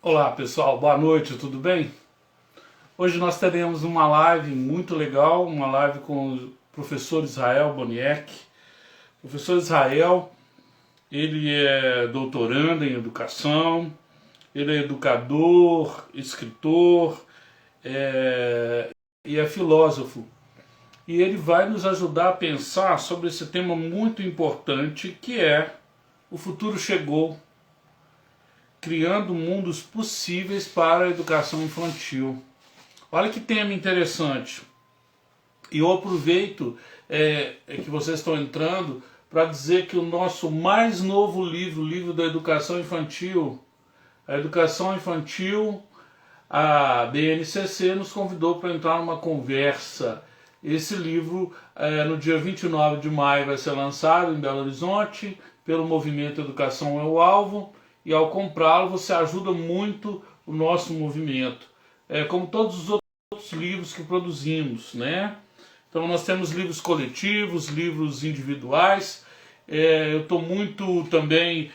Olá pessoal, boa noite, tudo bem? Hoje nós teremos uma live muito legal, uma live com o professor Israel Boniek. O professor Israel, ele é doutorando em educação, ele é educador, escritor e é filósofo. E ele vai nos ajudar a pensar sobre esse tema muito importante que é o futuro chegou, criando mundos possíveis para a educação infantil. Olha que tema interessante. E eu aproveito que vocês estão entrando para dizer que o nosso mais novo livro, o livro da Educação Infantil, a BNCC nos convidou para entrar numa conversa. Esse livro, no dia 29 de maio, vai ser lançado em Belo Horizonte pelo movimento Educação é o Alvo, e ao comprá-lo você ajuda muito o nosso movimento, como todos os outros livros que produzimos, né? Então nós temos livros coletivos, livros individuais. Eu estou muito também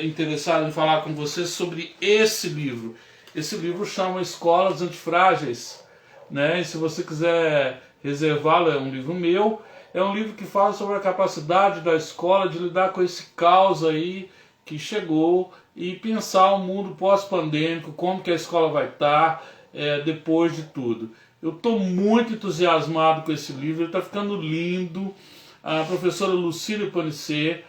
interessado em falar com vocês sobre esse livro. Esse livro chama Escolas Antifrágeis, né? E se você quiser reservá-lo, é um livro meu. É um livro que fala sobre a capacidade da escola de lidar com esse caos aí que chegou e pensar o mundo pós-pandêmico, como que a escola vai estar depois de tudo. Eu estou muito entusiasmado com esse livro, ele está ficando lindo. A professora Lucília Panicê,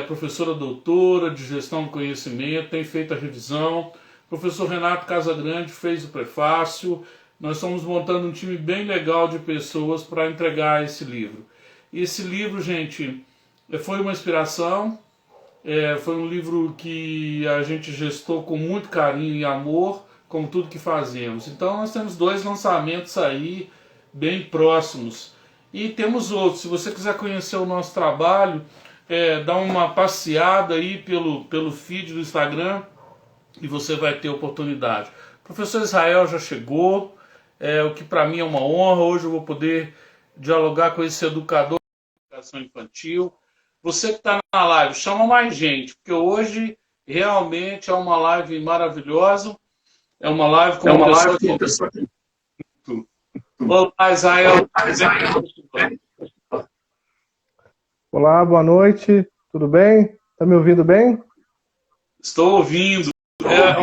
professora doutora de gestão do conhecimento, tem feito a revisão. O professor Renato Casagrande fez o prefácio. Nós estamos montando um time bem legal de pessoas para entregar esse livro. E esse livro, gente, foi uma inspiração. Foi um livro que a gente gestou com muito carinho e amor, como tudo que fazemos. Então nós temos 2 lançamentos aí bem próximos. E temos outros. Se você quiser conhecer o nosso trabalho, dá uma passeada aí pelo feed do Instagram e você vai ter oportunidade. O professor Israel já chegou, o que para mim é uma honra. Hoje eu vou poder dialogar com esse educador de educação infantil. Você que está na live, chama mais gente, porque hoje realmente é uma live maravilhosa. É uma live com uma pessoa que... Olá, Israel. Olá, boa noite, tudo bem? Tá me ouvindo bem? Estou ouvindo. É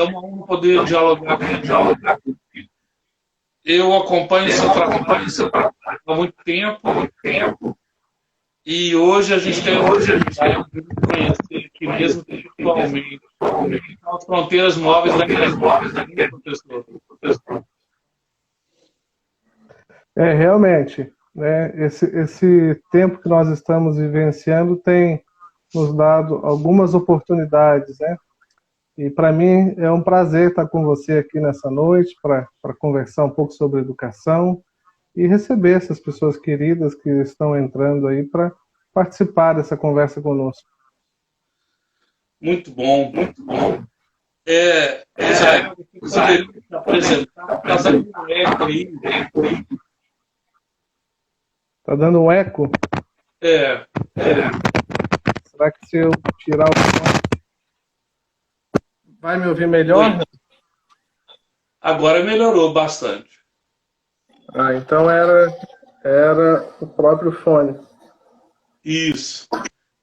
uma honra poder dialogar contigo. Eu acompanho seu trabalho há muito tempo e hoje a gente tem a oportunidade de conhecer aqui mesmo virtualmente. As fronteiras móveis da minha professor. Realmente, né, esse tempo que nós estamos vivenciando tem nos dado algumas oportunidades, né? E para mim é um prazer estar com você aqui nessa noite para conversar um pouco sobre educação e receber essas pessoas queridas que estão entrando aí para participar dessa conversa conosco. Muito bom, muito bom. Israel, você poderia se apresentar, casar com um eco aí. Tá dando um eco? É, Será que se eu tirar o som, vai me ouvir melhor? agora melhorou bastante. Então era o próprio fone. Isso.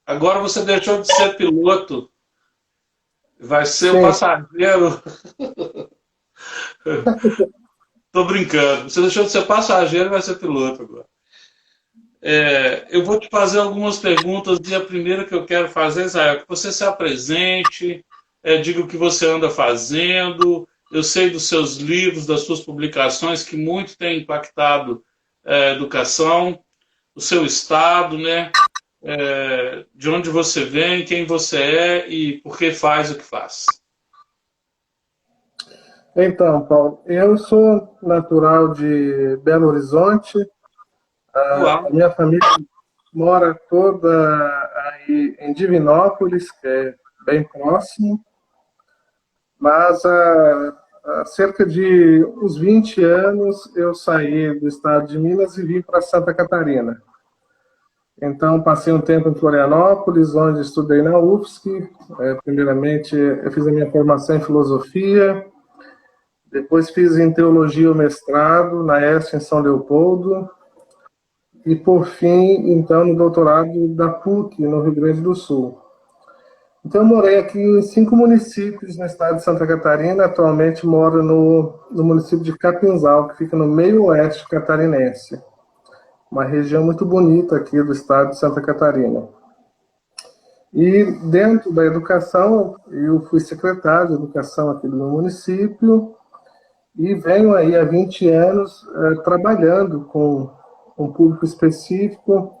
Agora você deixou de ser piloto, vai ser o Sim, passageiro. Tô brincando. Você deixou de ser passageiro e vai ser piloto agora. Eu vou te fazer algumas perguntas e a primeira que eu quero fazer, Israel, é que você se apresente, diga o que você anda fazendo. Eu sei dos seus livros, das suas publicações, que muito têm impactado a educação, o seu estado, né? De onde você vem, quem você é e por que faz o que faz. então, Paulo, eu sou natural de Belo Horizonte, a Uau! minha família mora toda aí em Divinópolis, que é bem próximo, mas há cerca de uns 20 anos eu saí do estado de Minas e vim para Santa Catarina. Então, passei um tempo em Florianópolis, onde estudei na UFSC. Primeiramente, eu fiz a minha formação em filosofia, depois fiz em teologia o mestrado na EST em São Leopoldo, e por fim, então, no doutorado da PUC, no Rio Grande do Sul. Então, eu morei aqui em 5 municípios no estado de Santa Catarina. Atualmente moro no município de Capinzal, que fica no meio oeste catarinense. Uma região muito bonita aqui do estado de Santa Catarina. E dentro da educação, eu fui secretário de educação aqui do meu município e venho aí há 20 anos trabalhando com um público específico,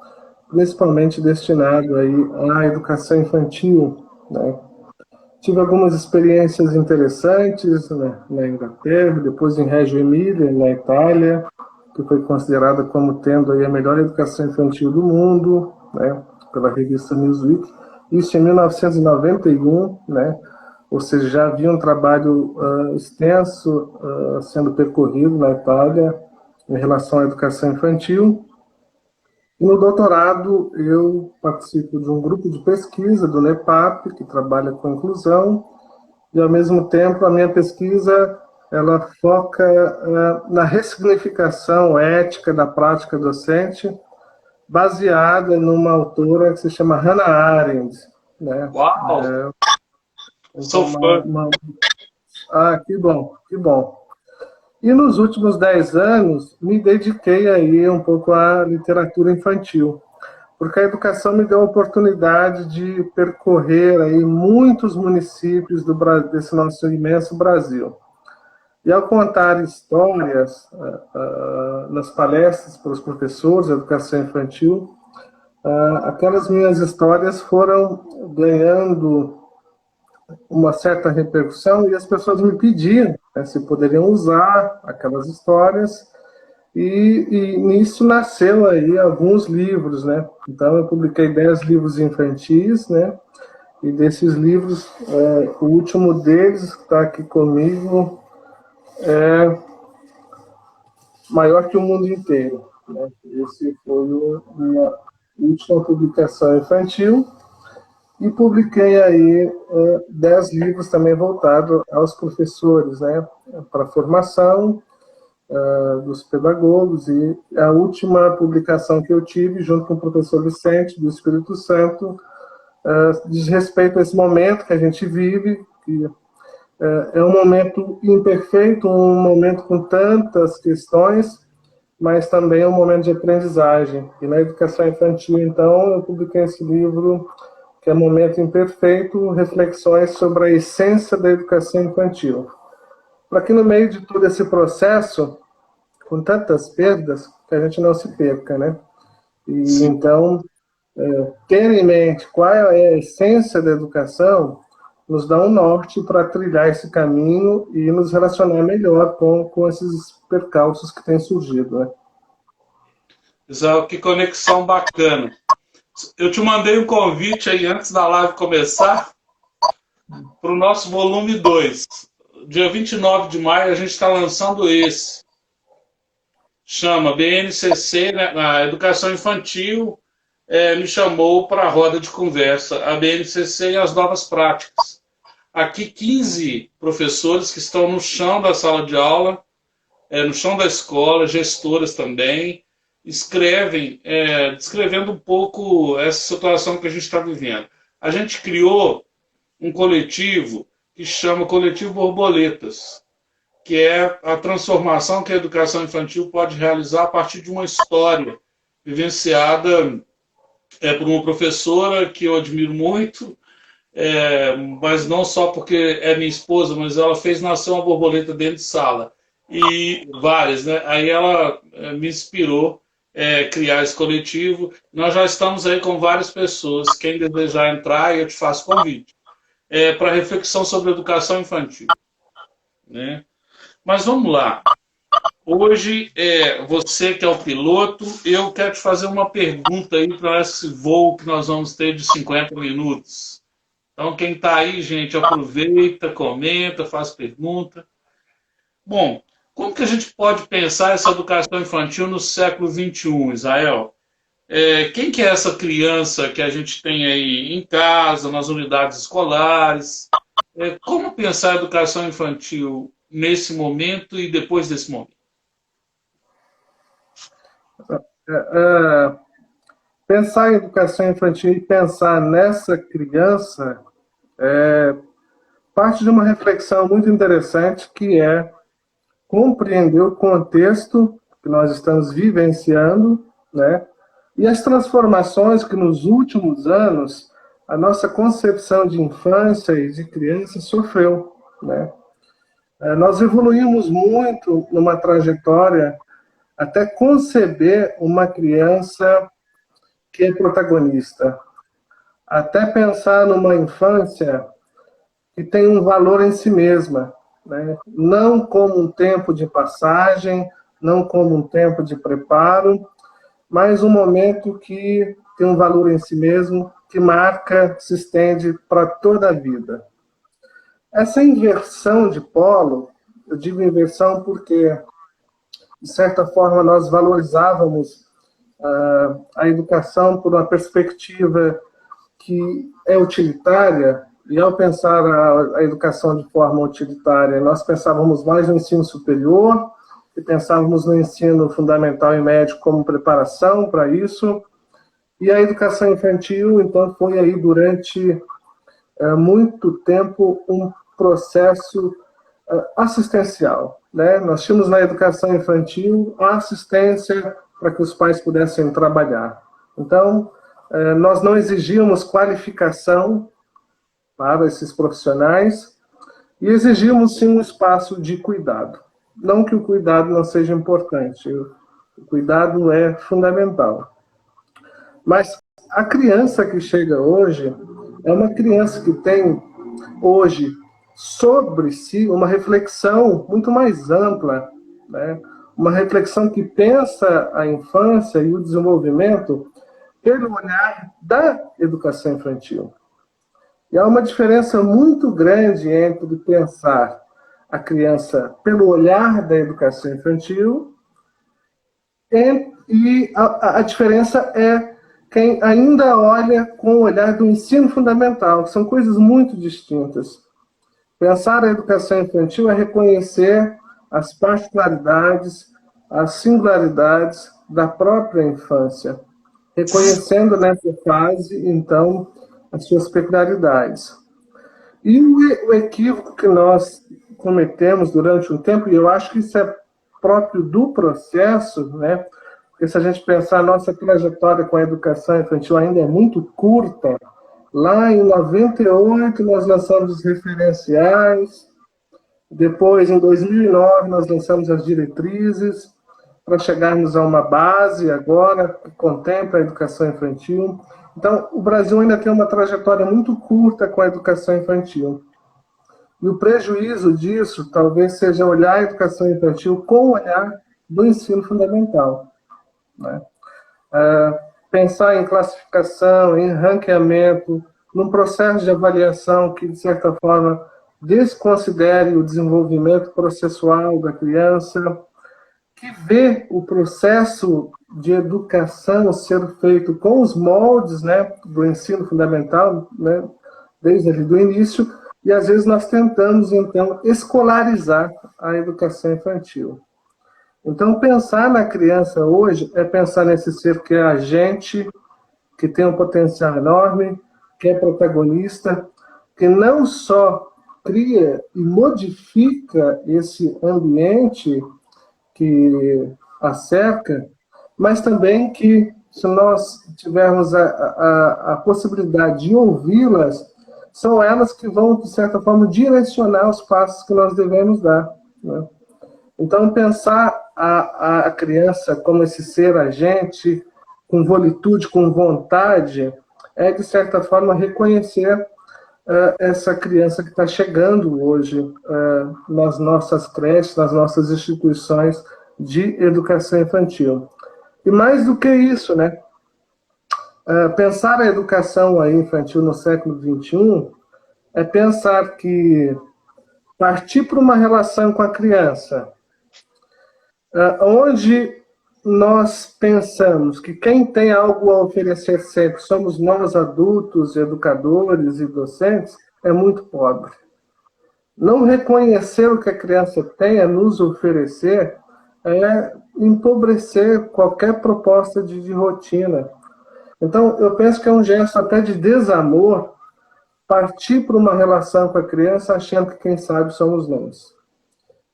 principalmente destinado aí à educação infantil, né? Tive algumas experiências interessantes, né, na Inglaterra, depois em Reggio Emília, na Itália, que foi considerada como tendo aí a melhor educação infantil do mundo, né, pela revista Newsweek. Isso em 1991, né, ou seja, já havia um trabalho extenso sendo percorrido na Itália em relação à educação infantil. E no doutorado, eu participo de um grupo de pesquisa do NEPAP, que trabalha com inclusão, e, ao mesmo tempo, a minha pesquisa ela foca na ressignificação ética da prática docente, baseada numa autora que se chama Hannah Arendt, né? Uau! Então, Sou fã. Ah, que bom, que bom. E nos últimos 10 anos, me dediquei aí um pouco à literatura infantil, porque a educação me deu a oportunidade de percorrer aí muitos municípios desse nosso imenso Brasil. E ao contar histórias nas palestras para os professores de educação infantil, aquelas minhas histórias foram ganhando uma certa repercussão e as pessoas me pediam, né, se poderiam usar aquelas histórias e nisso nasceu aí alguns livros, né? Então eu publiquei 10 livros infantis, né? E desses livros, o último deles que está aqui comigo é Maior que o Mundo Inteiro, né? Esse foi a minha última publicação infantil. E publiquei aí 10 livros também voltados aos professores, né? Para formação dos pedagogos, e a última publicação que eu tive, junto com o professor Vicente, do Espírito Santo, diz respeito a esse momento que a gente vive, que é um momento imperfeito, um momento com tantas questões, mas também um momento de aprendizagem. E na educação infantil, então, eu publiquei esse livro, que é Momento Imperfeito, reflexões sobre a essência da educação infantil. Para que no meio de todo esse processo, com tantas perdas, que a gente não se perca, né? E Sim. então, ter em mente qual é a essência da educação nos dá um norte para trilhar esse caminho e nos relacionar melhor com esses percalços que têm surgido, né? Exato, que conexão bacana. Eu te mandei um convite aí antes da live começar para o nosso volume 2. Dia 29 de maio a gente está lançando esse. Chama BNCC, né, na Educação Infantil, me chamou para a roda de conversa, a BNCC e as novas práticas. Aqui 15 professores que estão no chão da sala de aula, no chão da escola, gestoras também, escrevem, descrevendo um pouco essa situação que a gente está vivendo. A gente criou um coletivo que chama Coletivo Borboletas, que é a transformação que a educação infantil pode realizar a partir de uma história vivenciada por uma professora que eu admiro muito, mas não só porque é minha esposa, mas ela fez nascer uma borboleta dentro de sala. E várias, né? Aí ela me inspirou criar esse coletivo. Nós já estamos aí com várias pessoas. Quem desejar entrar, eu te faço convite. Para reflexão sobre educação infantil, né? Mas vamos lá. Hoje, você que é o piloto, eu quero te fazer uma pergunta aí para esse voo que nós vamos ter de 50 minutos. Então, quem está aí, gente, aproveita, comenta, faz pergunta. Bom, como que a gente pode pensar essa educação infantil no século XXI, Israel? Quem que é essa criança que a gente tem aí em casa, nas unidades escolares? Como pensar a educação infantil nesse momento e depois desse momento? É, pensar em educação infantil e pensar nessa criança parte de uma reflexão muito interessante, que é compreender o contexto que nós estamos vivenciando, né? E as transformações que nos últimos anos a nossa concepção de infância e de criança sofreu, né? Nós evoluímos muito numa trajetória até conceber uma criança que é protagonista, até pensar numa infância que tem um valor em si mesma, né? Não como um tempo de passagem, não como um tempo de preparo, mas um momento que tem um valor em si mesmo, que marca, se estende para toda a vida. Essa inversão de polo, eu digo inversão porque, de certa forma, nós valorizávamos a educação por uma perspectiva que é utilitária, e ao pensar a educação de forma utilitária, nós pensávamos mais no ensino superior, e pensávamos no ensino fundamental e médio como preparação para isso, e a educação infantil, então, foi aí durante muito tempo um processo assistencial, né? Nós tínhamos na educação infantil a assistência para que os pais pudessem trabalhar. Então, nós não exigíamos qualificação para esses profissionais e exigimos sim um espaço de cuidado. Não que o cuidado não seja importante, o cuidado é fundamental. Mas a criança que chega hoje é uma criança que tem hoje sobre si uma reflexão muito mais ampla, né? Uma reflexão que pensa a infância e o desenvolvimento pelo olhar da educação infantil. E há uma diferença muito grande entre pensar a criança pelo olhar da educação infantil e a diferença é quem ainda olha com o olhar do ensino fundamental, que são coisas muito distintas. Pensar a educação infantil é reconhecer as particularidades, as singularidades da própria infância, reconhecendo nessa fase, então, as suas peculiaridades. E o equívoco que nós cometemos durante um tempo, e eu acho que isso é próprio do processo, né? Porque se a gente pensar, a nossa trajetória com a educação infantil ainda é muito curta. Lá em 98 nós lançamos os referenciais, depois em 2009 nós lançamos as diretrizes, para chegarmos a uma base agora que contempla a educação infantil. Então, o Brasil ainda tem uma trajetória muito curta com a educação infantil. E o prejuízo disso talvez seja olhar a educação infantil com o olhar do ensino fundamental, né? Pensar em classificação, em ranqueamento, num processo de avaliação que, de certa forma, desconsidere o desenvolvimento processual da criança, que vê o processo de educação ser feito com os moldes, né, do ensino fundamental, né, desde ali do início, e às vezes nós tentamos, então, escolarizar a educação infantil. Então, pensar na criança hoje é pensar nesse ser que é agente, que tem um potencial enorme, que é protagonista, que não só cria e modifica esse ambiente que a cerca, mas também que, se nós tivermos a possibilidade de ouvi-las, são elas que vão, de certa forma, direcionar os passos que nós devemos dar, né? Então, pensar a criança como esse ser agente, com volitude, com vontade, é, de certa forma, reconhecer essa criança que está chegando hoje nas nossas creches, nas nossas instituições de educação infantil. E mais do que isso, né? Pensar a educação aí infantil no século XXI é pensar que partir para uma relação com a criança onde nós pensamos que quem tem algo a oferecer sempre somos nós adultos, educadores e docentes, é muito pobre. Não reconhecer o que a criança tem a nos oferecer é empobrecer qualquer proposta de rotina. Então, eu penso que é um gesto até de desamor partir para uma relação com a criança achando que quem sabe somos nós.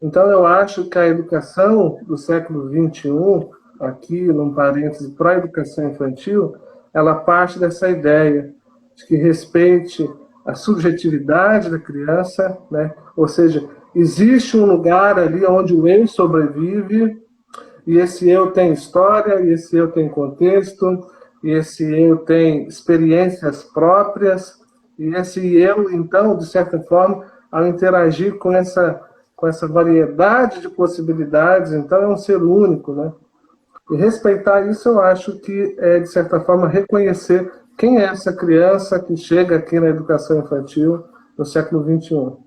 Então, eu acho que a educação do século XXI, aqui num parêntese para a educação infantil, ela parte dessa ideia de que respeite a subjetividade da criança, né? Ou seja, existe um lugar ali onde o eu sobrevive, e esse eu tem história, e esse eu tem contexto, e esse eu tem experiências próprias, e esse eu, então, de certa forma, ao interagir com essa variedade de possibilidades, então é um ser único, né? E respeitar isso, eu acho que é, de certa forma, reconhecer quem é essa criança que chega aqui na educação infantil no século XXI.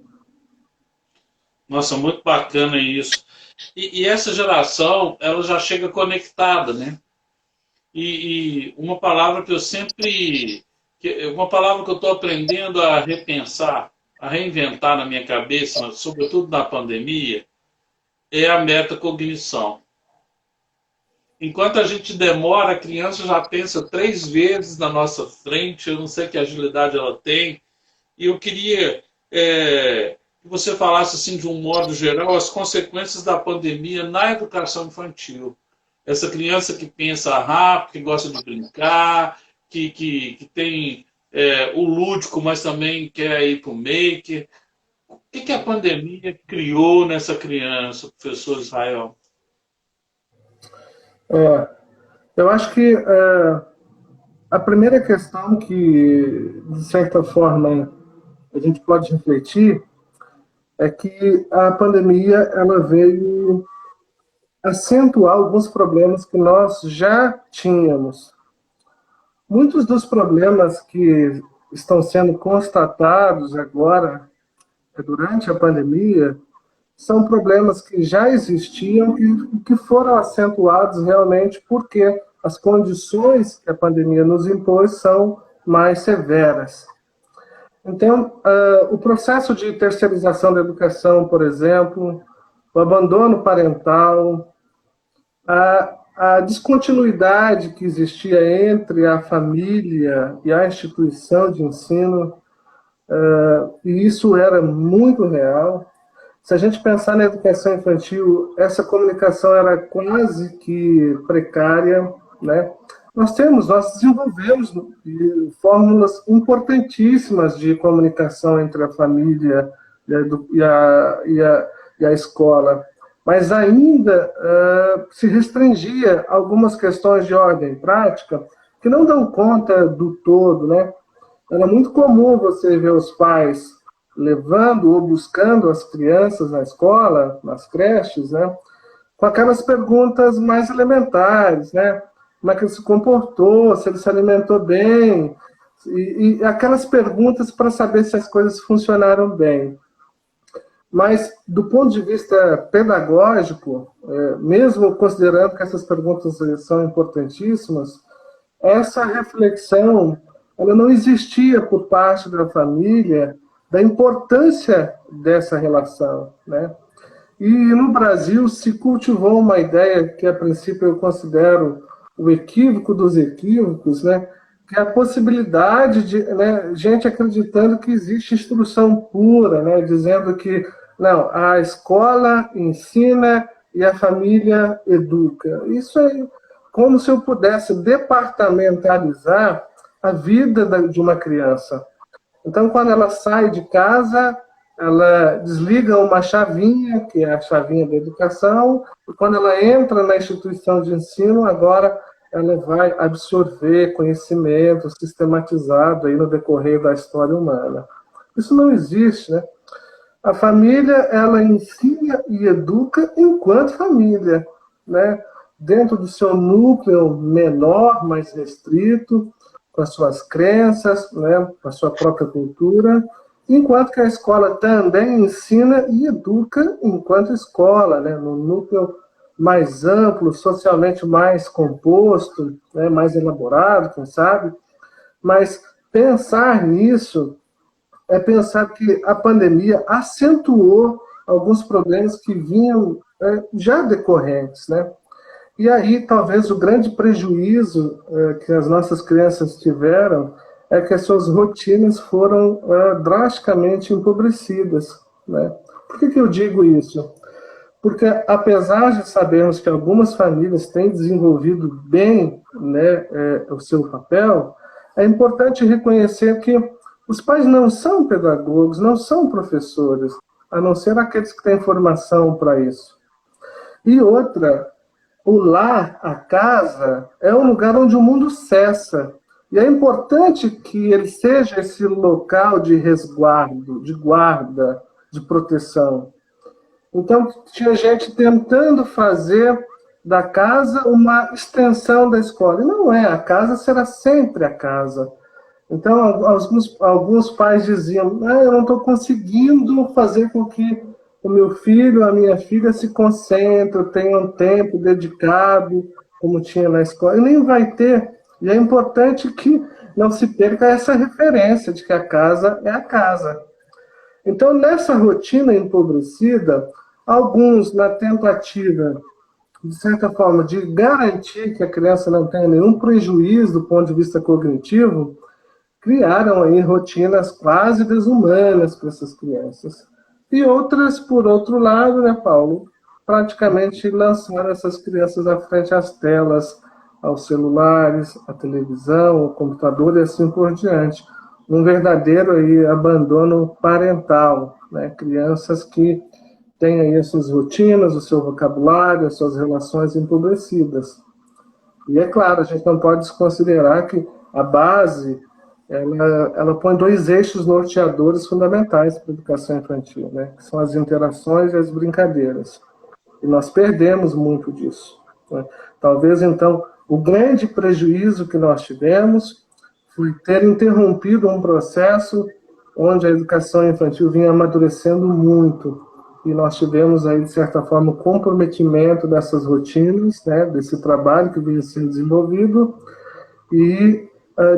Nossa, muito bacana isso. E essa geração, ela já chega conectada, né? E uma palavra que eu sempre... Uma palavra que eu estou aprendendo a repensar, a reinventar na minha cabeça, sobretudo na pandemia, é a metacognição. Enquanto a gente demora, a criança já pensa 3 vezes na nossa frente, eu não sei que agilidade ela tem, e eu queria que você falasse assim, de um modo geral, as consequências da pandemia na educação infantil. Essa criança que pensa rápido, que gosta de brincar, que tem o lúdico, mas também quer ir para o maker. O que a pandemia criou nessa criança, professor Israel? Eu acho que a primeira questão que, de certa forma, a gente pode refletir é que a pandemia ela veio acentuar alguns problemas que nós já tínhamos. Muitos dos problemas que estão sendo constatados agora, durante a pandemia, são problemas que já existiam e que foram acentuados realmente porque as condições que a pandemia nos impôs são mais severas. Então, o processo de terceirização da educação, por exemplo, o abandono parental, a descontinuidade que existia entre a família e a instituição de ensino, e isso era muito real. Se a gente pensar na educação infantil, essa comunicação era quase que precária, né? Nós desenvolvemos fórmulas importantíssimas de comunicação entre a família e a escola, mas ainda se restringia a algumas questões de ordem prática que não dão conta do todo, né? Era muito comum você ver os pais levando ou buscando as crianças na escola, nas creches, né? Com aquelas perguntas mais elementares, né? Como é que ele se comportou, se ele se alimentou bem, e aquelas perguntas para saber se as coisas funcionaram bem. Mas, do ponto de vista pedagógico, mesmo considerando que essas perguntas são importantíssimas, essa reflexão ela não existia por parte da família da importância dessa relação, né? E no Brasil se cultivou uma ideia que, a princípio, eu considero o equívoco dos equívocos, né? Que é a possibilidade de gente acreditando que existe instrução pura, né? Dizendo que não, a escola ensina e a família educa. Isso é como se eu pudesse departamentalizar a vida de uma criança. Então, quando ela sai de casa, ela desliga uma chavinha, que é a chavinha da educação, e quando ela entra na instituição de ensino, agora ela vai absorver conhecimento sistematizado aí no decorrer da história humana. Isso não existe, né? A família, ela ensina e educa enquanto família, né? Dentro do seu núcleo menor, mais restrito, com as suas crenças, né? Com a sua própria cultura, enquanto que a escola também ensina e educa enquanto escola, né? No núcleo mais amplo, socialmente mais composto, né, mais elaborado, quem sabe, mas pensar nisso é pensar que a pandemia acentuou alguns problemas que vinham já decorrentes, né? E aí, talvez, o grande prejuízo que as nossas crianças tiveram é que as suas rotinas foram drasticamente empobrecidas, né? Por que eu digo isso? Porque, apesar de sabermos que algumas famílias têm desenvolvido bem, né, o seu papel, é importante reconhecer que os pais não são pedagogos, não são professores, a não ser aqueles que têm formação para isso. E outra, o lar, a casa, é um lugar onde o mundo cessa. E é importante que ele seja esse local de resguardo, de guarda, de proteção. Então, tinha gente tentando fazer da casa uma extensão da escola. E não é, a casa será sempre a casa. Então, alguns pais diziam: eu não estou conseguindo fazer com que o meu filho, a minha filha se concentrem, tenham tempo dedicado, como tinha na escola. E nem vai ter. E é importante que não se perca essa referência de que a casa é a casa. Então, nessa rotina empobrecida, alguns, na tentativa, de certa forma, de garantir que a criança não tenha nenhum prejuízo do ponto de vista cognitivo, criaram aí rotinas quase desumanas para essas crianças. E outras, por outro lado, né, Paulo, praticamente lançaram essas crianças à frente às telas, aos celulares, à televisão, ao computador e assim por diante. Um verdadeiro aí abandono parental, né? Crianças que têm aí as suas rotinas, o seu vocabulário, as suas relações empobrecidas. E é claro, a gente não pode desconsiderar que a base ela põe dois eixos norteadores fundamentais para a educação infantil, né? Que são as interações e as brincadeiras. E nós perdemos muito disso, né? Talvez, então, o grande prejuízo que nós tivemos foi ter interrompido um processo onde a educação infantil vinha amadurecendo muito. E nós tivemos aí, de certa forma, o comprometimento dessas rotinas, né, desse trabalho que vinha sendo desenvolvido, e,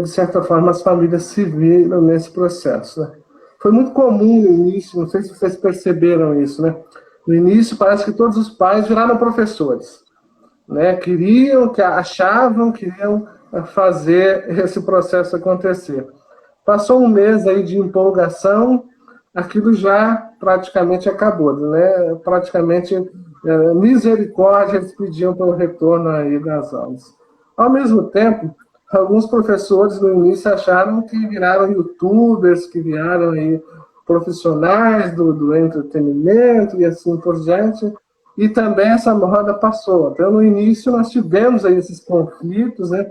de certa forma, as famílias se viram nesse processo, né? Foi muito comum no início, não sei se vocês perceberam isso, né? No início parece que todos os pais viraram professores, né? Queriam fazer esse processo acontecer. Passou um mês aí de empolgação, aquilo já praticamente acabou, né? Praticamente misericórdia eles pediam pelo retorno aí das aulas. Ao mesmo tempo, alguns professores no início acharam que viraram youtubers, que viraram aí profissionais do entretenimento e assim por diante, e também essa moda passou. Então, no início, nós tivemos aí esses conflitos, né?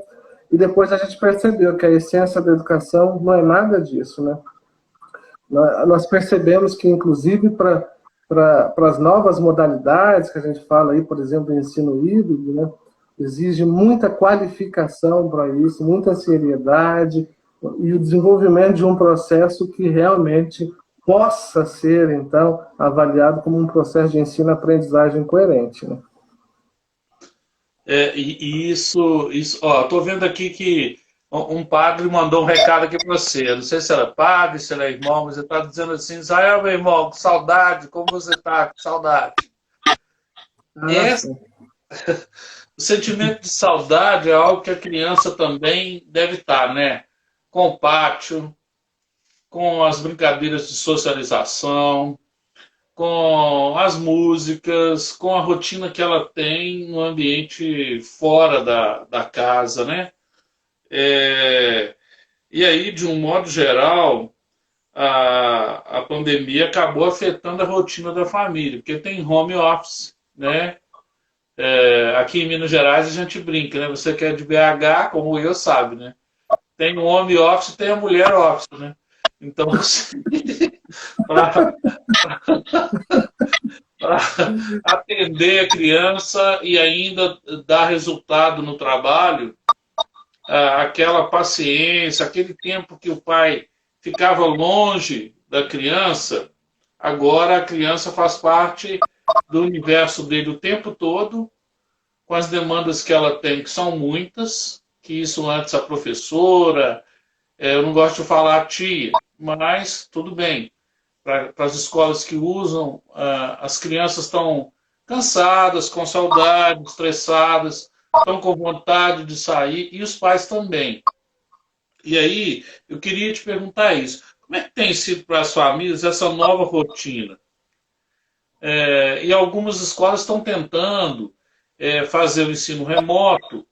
E depois a gente percebeu que a essência da educação não é nada disso, né? Nós percebemos que, inclusive, para as novas modalidades que a gente fala aí, por exemplo, o ensino híbrido, né? Exige muita qualificação para isso, muita seriedade e o desenvolvimento de um processo que realmente possa ser, então, avaliado como um processo de ensino-aprendizagem coerente, né? E isso, ó, tô vendo aqui que um padre mandou um recado aqui para você. Eu não sei se era padre, se era irmão, mas ele está dizendo assim: Israel, meu irmão, que saudade, como você está, que saudade. O sentimento de saudade é algo que a criança também deve estar, né? Com o pátio, com as brincadeiras de socialização, com as músicas, com a rotina que ela tem no ambiente fora da casa, né? E aí, de um modo geral, a pandemia acabou afetando a rotina da família, porque tem home office, né? Aqui em Minas Gerais a gente brinca, né? Você que é de BH, como eu, sabe, né? Tem o home office e tem a mulher office, né? Então, para atender a criança e ainda dar resultado no trabalho, aquela paciência, aquele tempo que o pai ficava longe da criança, agora a criança faz parte do universo dele o tempo todo com as demandas que ela tem, que são muitas, que isso antes a professora, eu não gosto de falar tia, mas tudo bem. Para as escolas que usam, as crianças estão cansadas, com saudade, estressadas, estão com vontade de sair, e os pais também. E aí, eu queria te perguntar isso. Como é que tem sido para as famílias essa nova rotina? E algumas escolas estão tentando fazer o ensino remoto,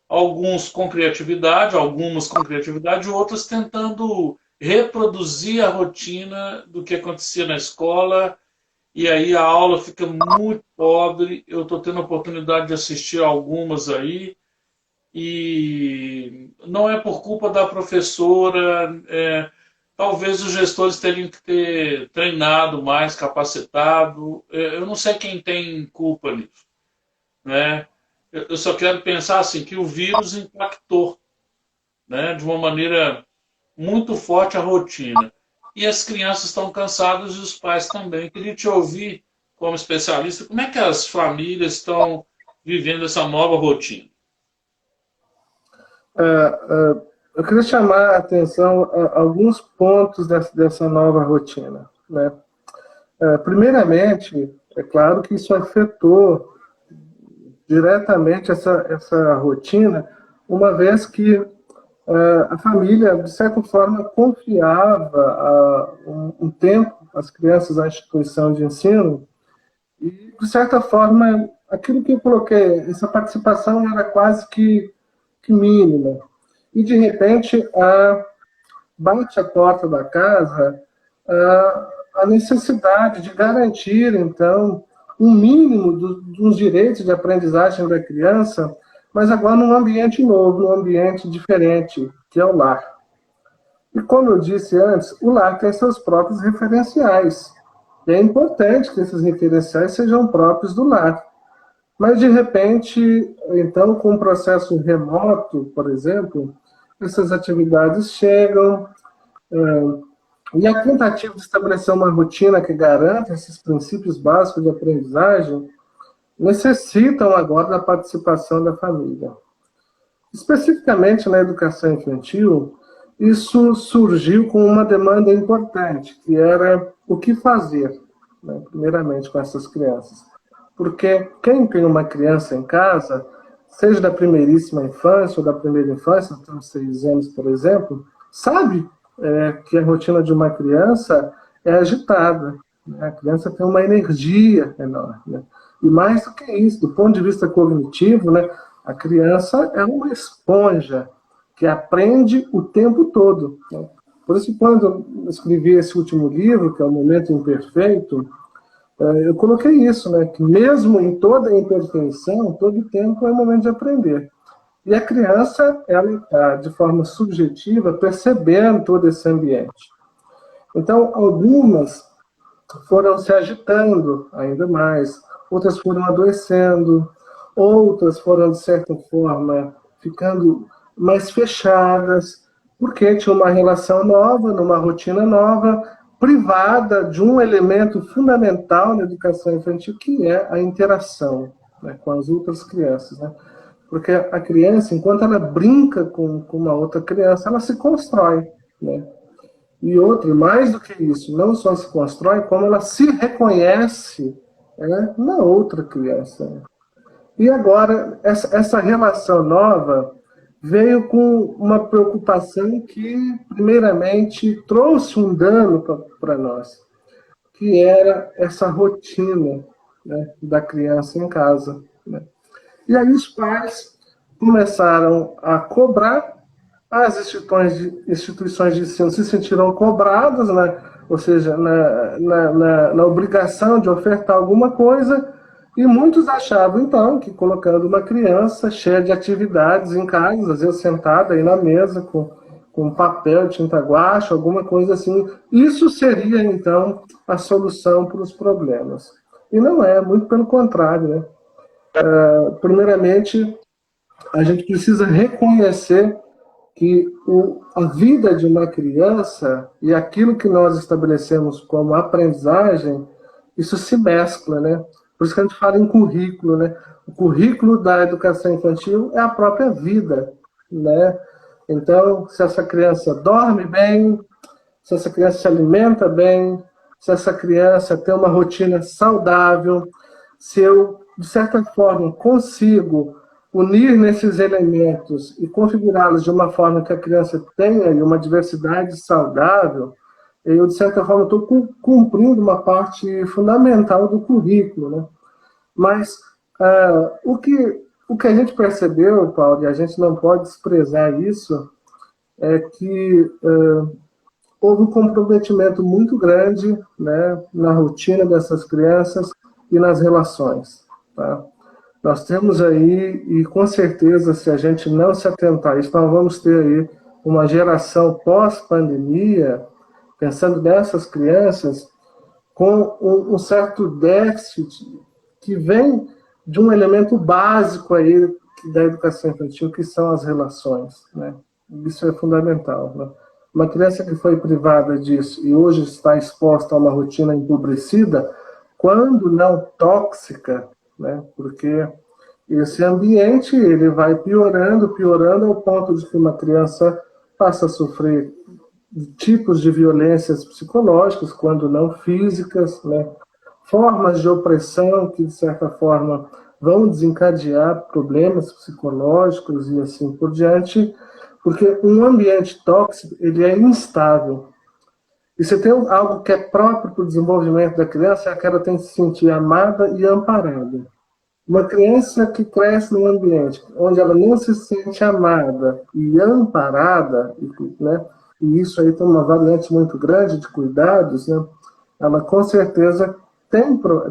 algumas com criatividade, outras tentando reproduzir a rotina do que acontecia na escola, e aí a aula fica muito pobre. Eu estou tendo a oportunidade de assistir algumas aí, e não é por culpa da professora, talvez os gestores teriam que ter treinado mais, capacitado, eu não sei quem tem culpa nisso, né? Eu só quero pensar assim, que o vírus impactou, né, de uma maneira muito forte a rotina. E as crianças estão cansadas e os pais também. Queria te ouvir, como especialista, como é que as famílias estão vivendo essa nova rotina? Eu queria chamar a atenção a alguns pontos dessa nova rotina, né? Primeiramente, é claro que isso afetou diretamente essa rotina, uma vez que a família, de certa forma, confiava um tempo as crianças à instituição de ensino e, de certa forma, aquilo que eu coloquei, essa participação era quase que mínima. E, de repente, bate a porta da casa a necessidade de garantir, então, um mínimo dos direitos de aprendizagem da criança, mas agora num ambiente novo, num ambiente diferente, que é o lar. E como eu disse antes, o lar tem seus próprios referenciais. E é importante que esses referenciais sejam próprios do lar. Mas, de repente, então, com o processo remoto, por exemplo, essas atividades chegam, e a tentativa de estabelecer uma rotina que garanta esses princípios básicos de aprendizagem necessitam agora da participação da família. Especificamente na educação infantil, isso surgiu com uma demanda importante, que era o que fazer, né, primeiramente com essas crianças. Porque quem tem uma criança em casa, seja da primeiríssima infância ou da primeira infância, até os 6 anos, por exemplo, sabe que a rotina de uma criança é agitada. Né? A criança tem uma energia enorme. Né? E mais do que isso, do ponto de vista cognitivo, né, a criança é uma esponja que aprende o tempo todo. Né? Por isso, quando eu escrevi esse último livro, que é O Momento Imperfeito, eu coloquei isso, né, que mesmo em toda imperfeição, todo tempo é momento de aprender. E a criança, ela está, de forma subjetiva, percebendo todo esse ambiente. Então, algumas foram se agitando ainda mais, outras foram adoecendo, outras foram, de certa forma, ficando mais fechadas, porque tinha uma relação nova, numa rotina nova, privada de um elemento fundamental na educação infantil, que é a interação, né, com as outras crianças, né? Porque a criança, enquanto ela brinca com uma outra criança, ela se constrói, né? E outra, mais do que isso, não só se constrói, como ela se reconhece, né, na outra criança. E agora, essa relação nova veio com uma preocupação que, primeiramente, trouxe um dano para nós, que era essa rotina, né, da criança em casa. Né? E aí os pais começaram a cobrar, as instituições de ensino se sentiram cobradas, né? Ou seja, na obrigação de ofertar alguma coisa, e muitos achavam, então, que colocando uma criança cheia de atividades em casa, às vezes sentada aí na mesa com papel, tinta guache, alguma coisa assim, isso seria, então, a solução para os problemas. E não é, muito pelo contrário, né? Primeiramente, a gente precisa reconhecer que a vida de uma criança e aquilo que nós estabelecemos como aprendizagem, isso se mescla, né? Por isso que a gente fala em currículo, né? O currículo da educação infantil é a própria vida, né? Então, se essa criança dorme bem, se essa criança se alimenta bem, se essa criança tem uma rotina saudável, se eu, de certa forma, consigo unir nesses elementos e configurá-los de uma forma que a criança tenha uma diversidade saudável, eu, de certa forma, estou cumprindo uma parte fundamental do currículo, né? Mas o que a gente percebeu, Paulo, e a gente não pode desprezar isso, é que houve um comprometimento muito grande, né, na rotina dessas crianças e nas relações. Tá? Nós temos aí, e com certeza, se a gente não se atentar a isso, nós vamos ter aí uma geração pós-pandemia, pensando nessas crianças, com um certo déficit que vem de um elemento básico aí da educação infantil, que são as relações. Né? Isso é fundamental. Né? Uma criança que foi privada disso e hoje está exposta a uma rotina empobrecida, quando não tóxica, né? Porque esse ambiente ele vai piorando, piorando ao ponto de que uma criança passa a sofrer tipos de violências psicológicas, quando não físicas, né? Formas de opressão que, de certa forma, vão desencadear problemas psicológicos e assim por diante, porque um ambiente tóxico ele é instável. E se tem algo que é próprio para o desenvolvimento da criança, é que ela tem que se sentir amada e amparada. Uma criança que cresce num ambiente onde ela não se sente amada e amparada, né, e isso aí tem uma variante muito grande de cuidados, né, ela com certeza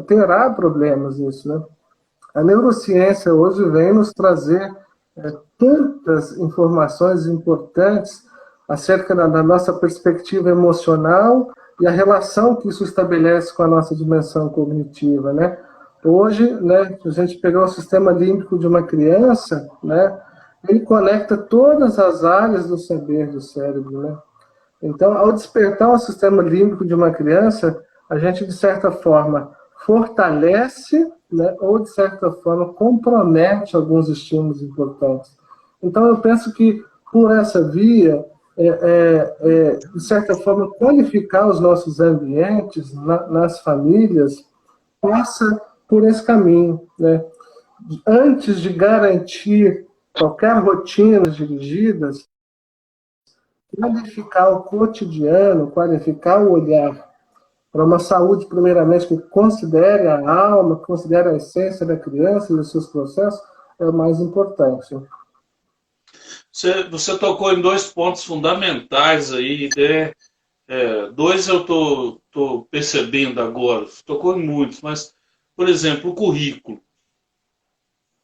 terá problemas nisso. Né? A neurociência hoje vem nos trazer tantas informações importantes acerca da nossa perspectiva emocional e a relação que isso estabelece com a nossa dimensão cognitiva, né? Hoje, né, a gente pegar o sistema límbico de uma criança, né, ele conecta todas as áreas do saber do cérebro, né? Então, ao despertar o sistema límbico de uma criança, a gente, de certa forma, fortalece, né, ou, de certa forma, compromete alguns estímulos importantes. Então, eu penso que, por essa via, de certa forma, qualificar os nossos ambientes nas famílias passa por esse caminho. Né? Antes de garantir qualquer rotina dirigidas, qualificar o cotidiano, qualificar o olhar para uma saúde, primeiramente, que considere a alma, considere a essência da criança e os seus processos, é o mais importante. Você tocou em dois pontos fundamentais aí, né? Dois eu tô percebendo agora, tocou em muitos, mas, por exemplo, o currículo.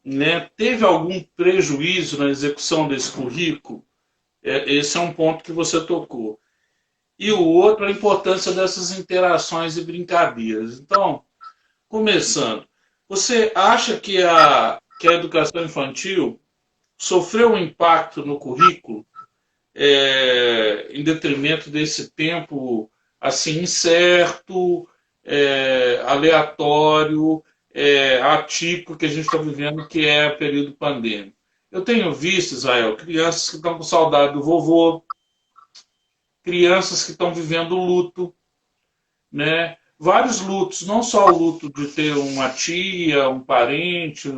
Né? Teve algum prejuízo na execução desse currículo? Esse é um ponto que você tocou. E o outro, a importância dessas interações e brincadeiras. Então, começando, você acha que a educação infantil sofreu um impacto no currículo em detrimento desse tempo assim incerto, aleatório, atípico que a gente está vivendo, que é o período pandêmico? Eu tenho visto, Israel, crianças que estão com saudade do vovô, crianças que estão vivendo luto, né? Vários lutos, não só o luto de ter uma tia, um parente,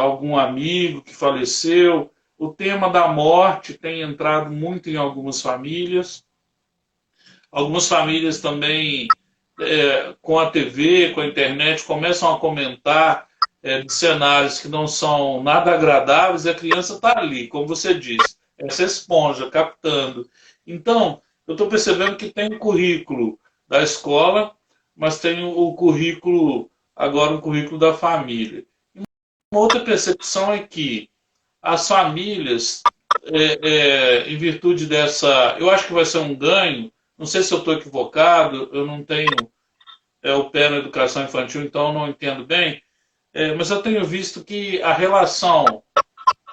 algum amigo que faleceu. O tema da morte tem entrado muito em algumas famílias. Algumas famílias também, com a TV, com a internet, começam a comentar de cenários que não são nada agradáveis, e a criança está ali, como você disse, essa esponja, captando. Então, eu estou percebendo que tem o currículo da escola, mas tem o currículo, agora o currículo da família. Uma outra percepção é que as famílias, em virtude dessa, eu acho que vai ser um ganho, não sei se eu estou equivocado, eu não tenho o pé na educação infantil, então eu não entendo bem, mas eu tenho visto que a relação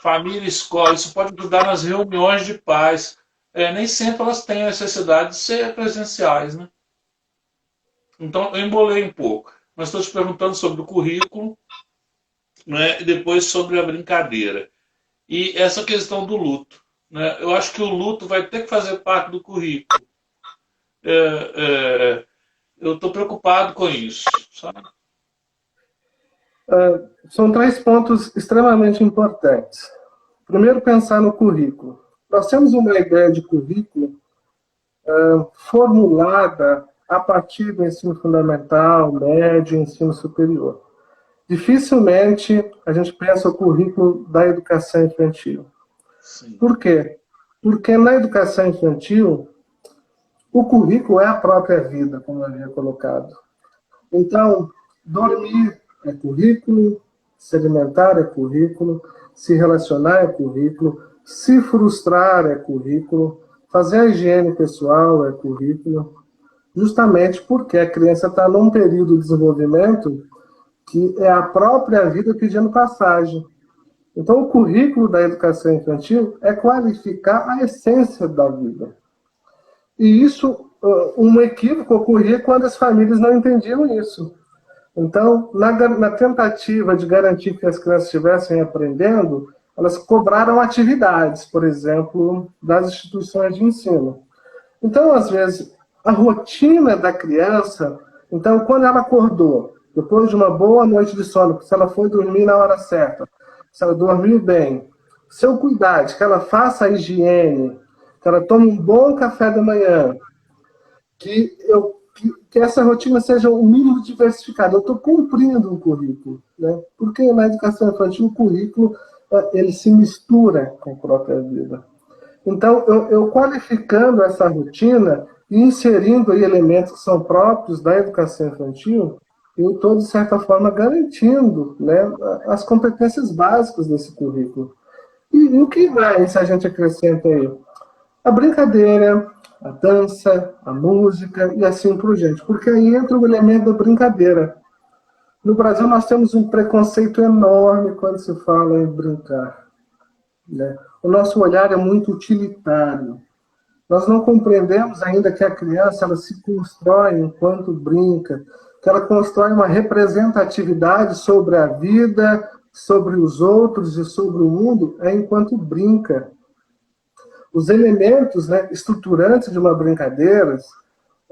família-escola, isso pode ajudar nas reuniões de pais. Nem sempre elas têm a necessidade de ser presenciais, né? Então eu embolei um pouco. mas estou te perguntando sobre o currículo, né, e depois sobre a brincadeira. E essa questão do luto. Né? Eu acho que o luto vai ter que fazer parte do currículo. Eu estou preocupado com isso, sabe? São três pontos extremamente importantes. Primeiro, pensar no currículo. Nós temos uma ideia de currículo formulada a partir do ensino fundamental, médio e ensino superior. Dificilmente a gente pensa o currículo da educação infantil. Sim. Por quê? Porque na educação infantil, o currículo é a própria vida, como eu havia colocado. Então, dormir é currículo, se alimentar é currículo, se relacionar é currículo, se frustrar é currículo, fazer a higiene pessoal é currículo, justamente porque a criança está num período de desenvolvimento que é a própria vida pedindo passagem. Então, o currículo da educação infantil é qualificar a essência da vida. E isso, um equívoco ocorria quando as famílias não entendiam isso. Então, na tentativa de garantir que as crianças estivessem aprendendo, elas cobraram atividades, por exemplo, das instituições de ensino. Então, às vezes, a rotina da criança, então, quando ela acordou, depois de uma boa noite de sono, se ela foi dormir na hora certa, se ela dormiu bem, seu cuidado, que ela faça a higiene, que ela tome um bom café da manhã, que essa rotina seja um mínimo diversificada. Eu estou cumprindo um currículo, né? Porque na educação infantil o currículo ele se mistura com a própria vida. Então, eu qualificando essa rotina e inserindo aí elementos que são próprios da educação infantil, eu estou, de certa forma, garantindo, né, as competências básicas desse currículo. E o que mais a gente acrescenta aí? A brincadeira, a dança, a música e assim por diante. Porque aí entra o elemento da brincadeira. No Brasil, nós temos um preconceito enorme quando se fala em brincar. Né? O nosso olhar é muito utilitário. Nós não compreendemos ainda que a criança ela se constrói enquanto brinca, que ela constrói uma representatividade sobre a vida, sobre os outros e sobre o mundo enquanto brinca. Os elementos, né, estruturantes de uma brincadeira,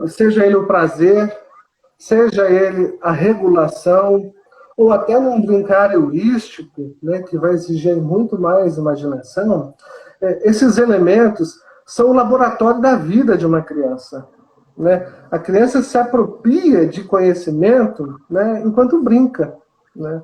seja ele o prazer, seja ele a regulação, ou até num brincar heurístico, né, que vai exigir muito mais imaginação, esses elementos são o laboratório da vida de uma criança. Né? A criança se apropria de conhecimento, né, enquanto brinca. Né?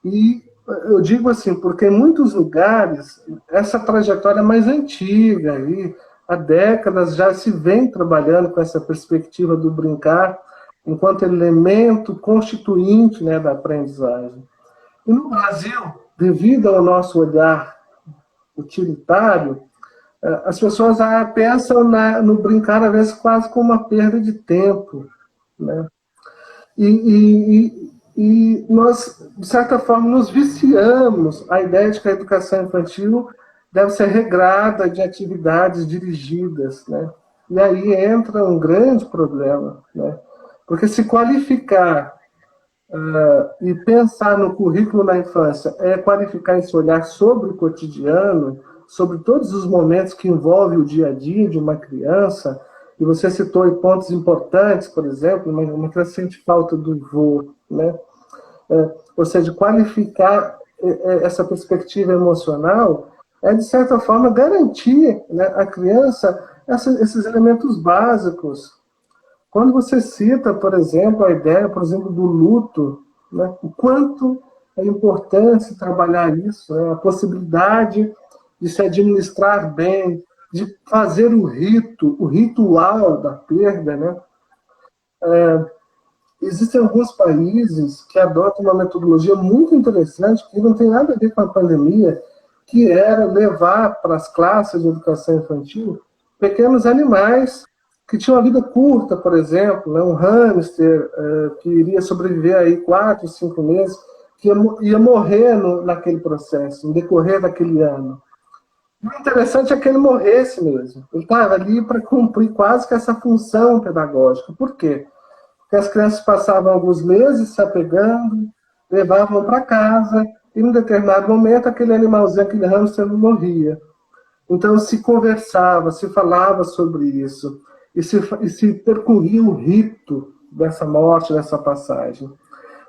E eu digo assim, porque em muitos lugares essa trajetória é mais antiga, e há décadas já se vem trabalhando com essa perspectiva do brincar enquanto elemento constituinte, né, da aprendizagem. E no Brasil, devido ao nosso olhar utilitário, as pessoas pensam no brincar, às vezes, quase como uma perda de tempo. Né? E nós, de certa forma, nos viciamos a ideia de que a educação infantil deve ser regrada de atividades dirigidas. Né? E aí entra um grande problema. Né? Porque se qualificar e pensar no currículo na infância é qualificar esse olhar sobre o cotidiano, sobre todos os momentos que envolvem o dia a dia de uma criança, e você citou aí pontos importantes, por exemplo, uma criança sente falta do vô, né? Ou seja, qualificar essa perspectiva emocional é, de certa forma, garantir, né, à criança esses elementos básicos. Quando você cita, por exemplo, a ideia, por exemplo, do luto, né, o quanto é importante trabalhar isso, né, a possibilidade de se administrar bem, de fazer o ritual da perda, né? Existem alguns países que adotam uma metodologia muito interessante, que não tem nada a ver com a pandemia, que era levar para as classes de educação infantil pequenos animais que tinham uma vida curta, por exemplo, né? Um hamster que iria sobreviver aí 4, 5 meses, que ia morrer naquele processo, no decorrer daquele ano. O interessante é que ele morresse mesmo. Ele estava ali para cumprir quase que essa função pedagógica. Por quê? que as crianças passavam alguns meses se apegando, levavam para casa, e em determinado momento aquele animalzinho, aquele hamster morria. Então se conversava, se falava sobre isso, e se percorria o rito dessa morte, dessa passagem.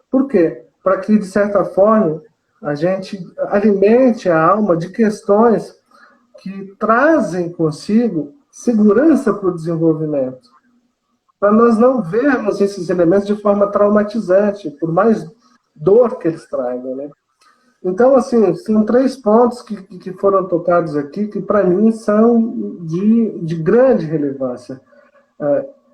Por quê? Para que, de certa forma, a gente alimente a alma de questões que trazem consigo segurança para o desenvolvimento. Para nós não vermos esses elementos de forma traumatizante, por mais dor que eles tragam, né? Então, assim, são 3 pontos que foram tocados aqui, que para mim são de grande relevância.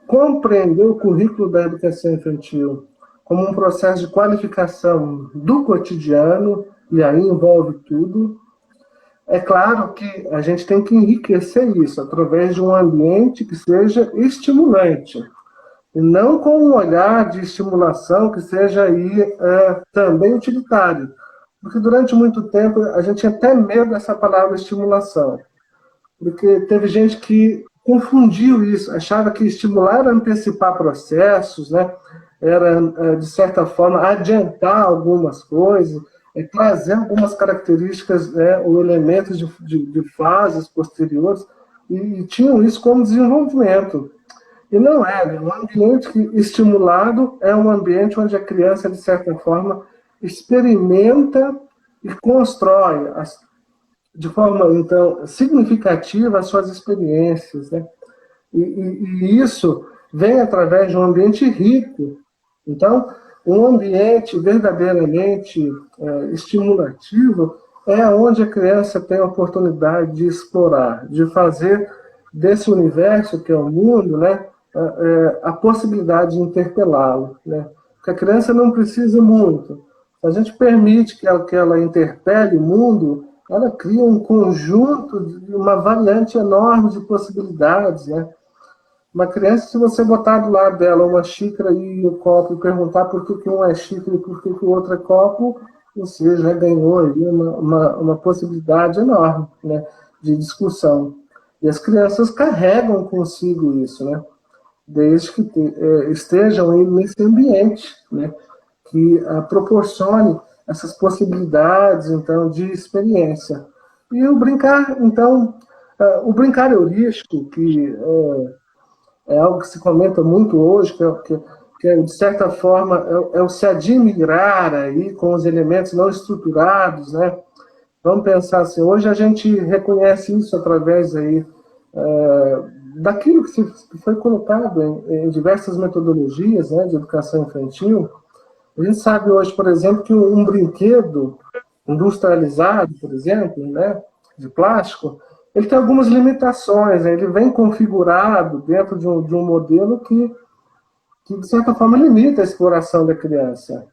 Compreender o currículo da educação infantil como um processo de qualificação do cotidiano, e aí envolve tudo. É claro que a gente tem que enriquecer isso através de um ambiente que seja estimulante, e não com um olhar de estimulação que seja aí também utilitário. Porque durante muito tempo a gente tinha até medo dessa palavra estimulação, porque teve gente que confundiu isso, achava que estimular era antecipar processos, né? Era, de certa forma, adiantar algumas coisas, trazer algumas características, né, ou elementos de fases posteriores, e tinham isso como desenvolvimento. E não é, né? Um ambiente estimulado é um ambiente onde a criança, de certa forma, experimenta e constrói de forma, então, significativa as suas experiências, né? E isso vem através de um ambiente rico. Então, um ambiente verdadeiramente estimulativo é onde a criança tem a oportunidade de explorar, de fazer desse universo que é o mundo, né, a possibilidade de interpelá-lo, né? Porque a criança não precisa muito. Se a gente permite que ela interpele o mundo, ela cria um conjunto, uma variante enorme de possibilidades, né? Uma criança, se você botar do lado dela uma xícara e um copo e perguntar por que um é xícara e por que o outro é copo, você já ganhou aí uma possibilidade enorme, né, de discussão. E as crianças carregam consigo isso, né? Desde que estejam aí nesse ambiente, né, que proporcione essas possibilidades, então, de experiência. E o brincar, então, o brincar heurístico, que é algo que se comenta muito hoje, que de certa forma, é o se admirar aí com os elementos não estruturados, né? Vamos pensar assim, hoje a gente reconhece isso através aí, daquilo que foi colocado em diversas metodologias, né, de educação infantil. A gente sabe hoje, por exemplo, que um brinquedo industrializado, por exemplo, né, de plástico, ele tem algumas limitações, né? Ele vem configurado dentro de um modelo que, de certa forma, limita a exploração da criança.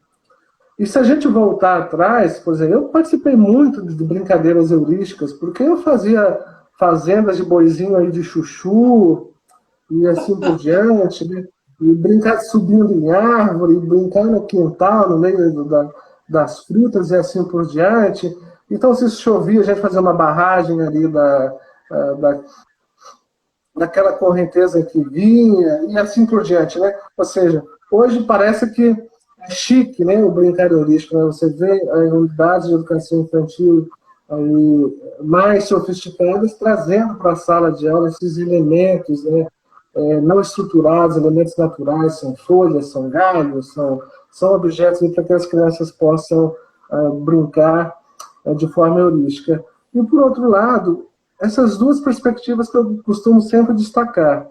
E se a gente voltar atrás, por exemplo, eu participei muito de brincadeiras heurísticas, porque eu fazia fazendas de boizinho aí de chuchu, e assim por diante, né? E brincar subindo em árvore, brincar no quintal, no meio das frutas e assim por diante. Então, se chovia, a gente fazia uma barragem ali daquela correnteza que vinha, e assim por diante, né? Ou seja, hoje parece que é chique, né, o brincar heurístico, né? Você vê unidades de educação infantil aí, mais sofisticadas trazendo para a sala de aula esses elementos, né, não estruturados, elementos naturais, são folhas, são galhos, são objetos para que as crianças possam brincar de forma heurística. E, por outro lado, essas duas perspectivas que eu costumo sempre destacar.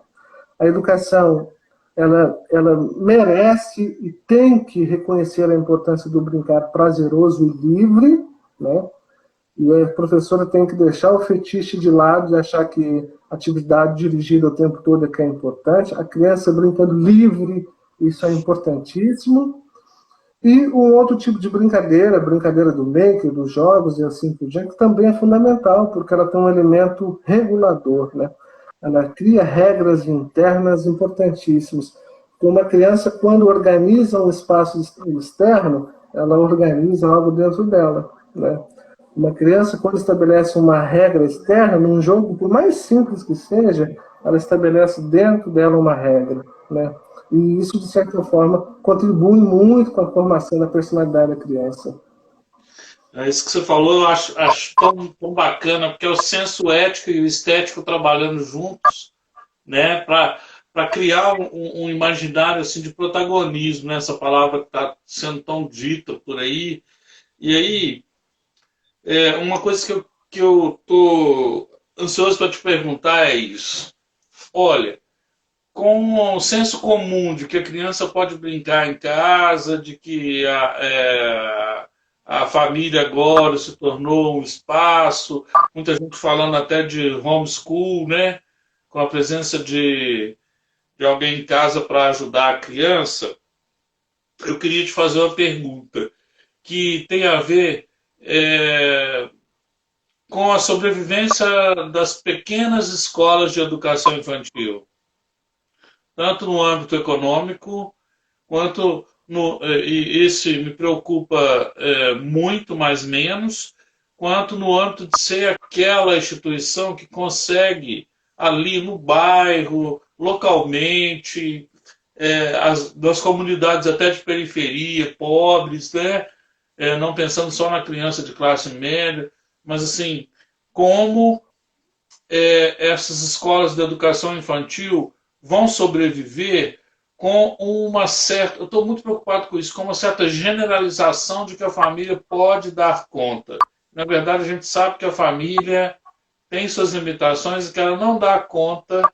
A educação, ela merece e tem que reconhecer a importância do brincar prazeroso e livre, né? E a professora tem que deixar o fetiche de lado e achar que atividade dirigida o tempo todo é que é importante. A criança brincando livre, isso é importantíssimo. E um outro tipo de brincadeira, a brincadeira do maker, dos jogos e assim por diante, também é fundamental, porque ela tem um elemento regulador, né? Ela cria regras internas importantíssimas. Uma criança, quando organiza um espaço externo, ela organiza algo dentro dela, né? Uma criança, quando estabelece uma regra externa, num jogo, por mais simples que seja, ela estabelece dentro dela uma regra. né? E isso, de certa forma, contribui muito com a formação da personalidade da criança. É isso que você falou, eu acho tão bacana, porque é o senso ético e o estético trabalhando juntos, né, para criar um imaginário assim, de protagonismo, né, essa palavra que está sendo tão dita por aí. E aí, uma coisa que eu tô ansioso para te perguntar é isso. Olha, com o senso comum de que a criança pode brincar em casa, de que a família agora se tornou um espaço, muita gente falando até de homeschool, né? Com a presença de alguém em casa para ajudar a criança, eu queria te fazer uma pergunta que tem a ver com a sobrevivência das pequenas escolas de educação infantil, tanto no âmbito econômico, quanto e esse me preocupa muito, mais menos, quanto no âmbito de ser aquela instituição que consegue ali no bairro, localmente, das comunidades até de periferia, pobres, né? Não pensando só na criança de classe média, mas assim, como essas escolas de educação infantil vão sobreviver com uma certa. Eu estou muito preocupado com isso, com uma certa generalização de que a família pode dar conta. Na verdade, a gente sabe que a família tem suas limitações e que ela não dá conta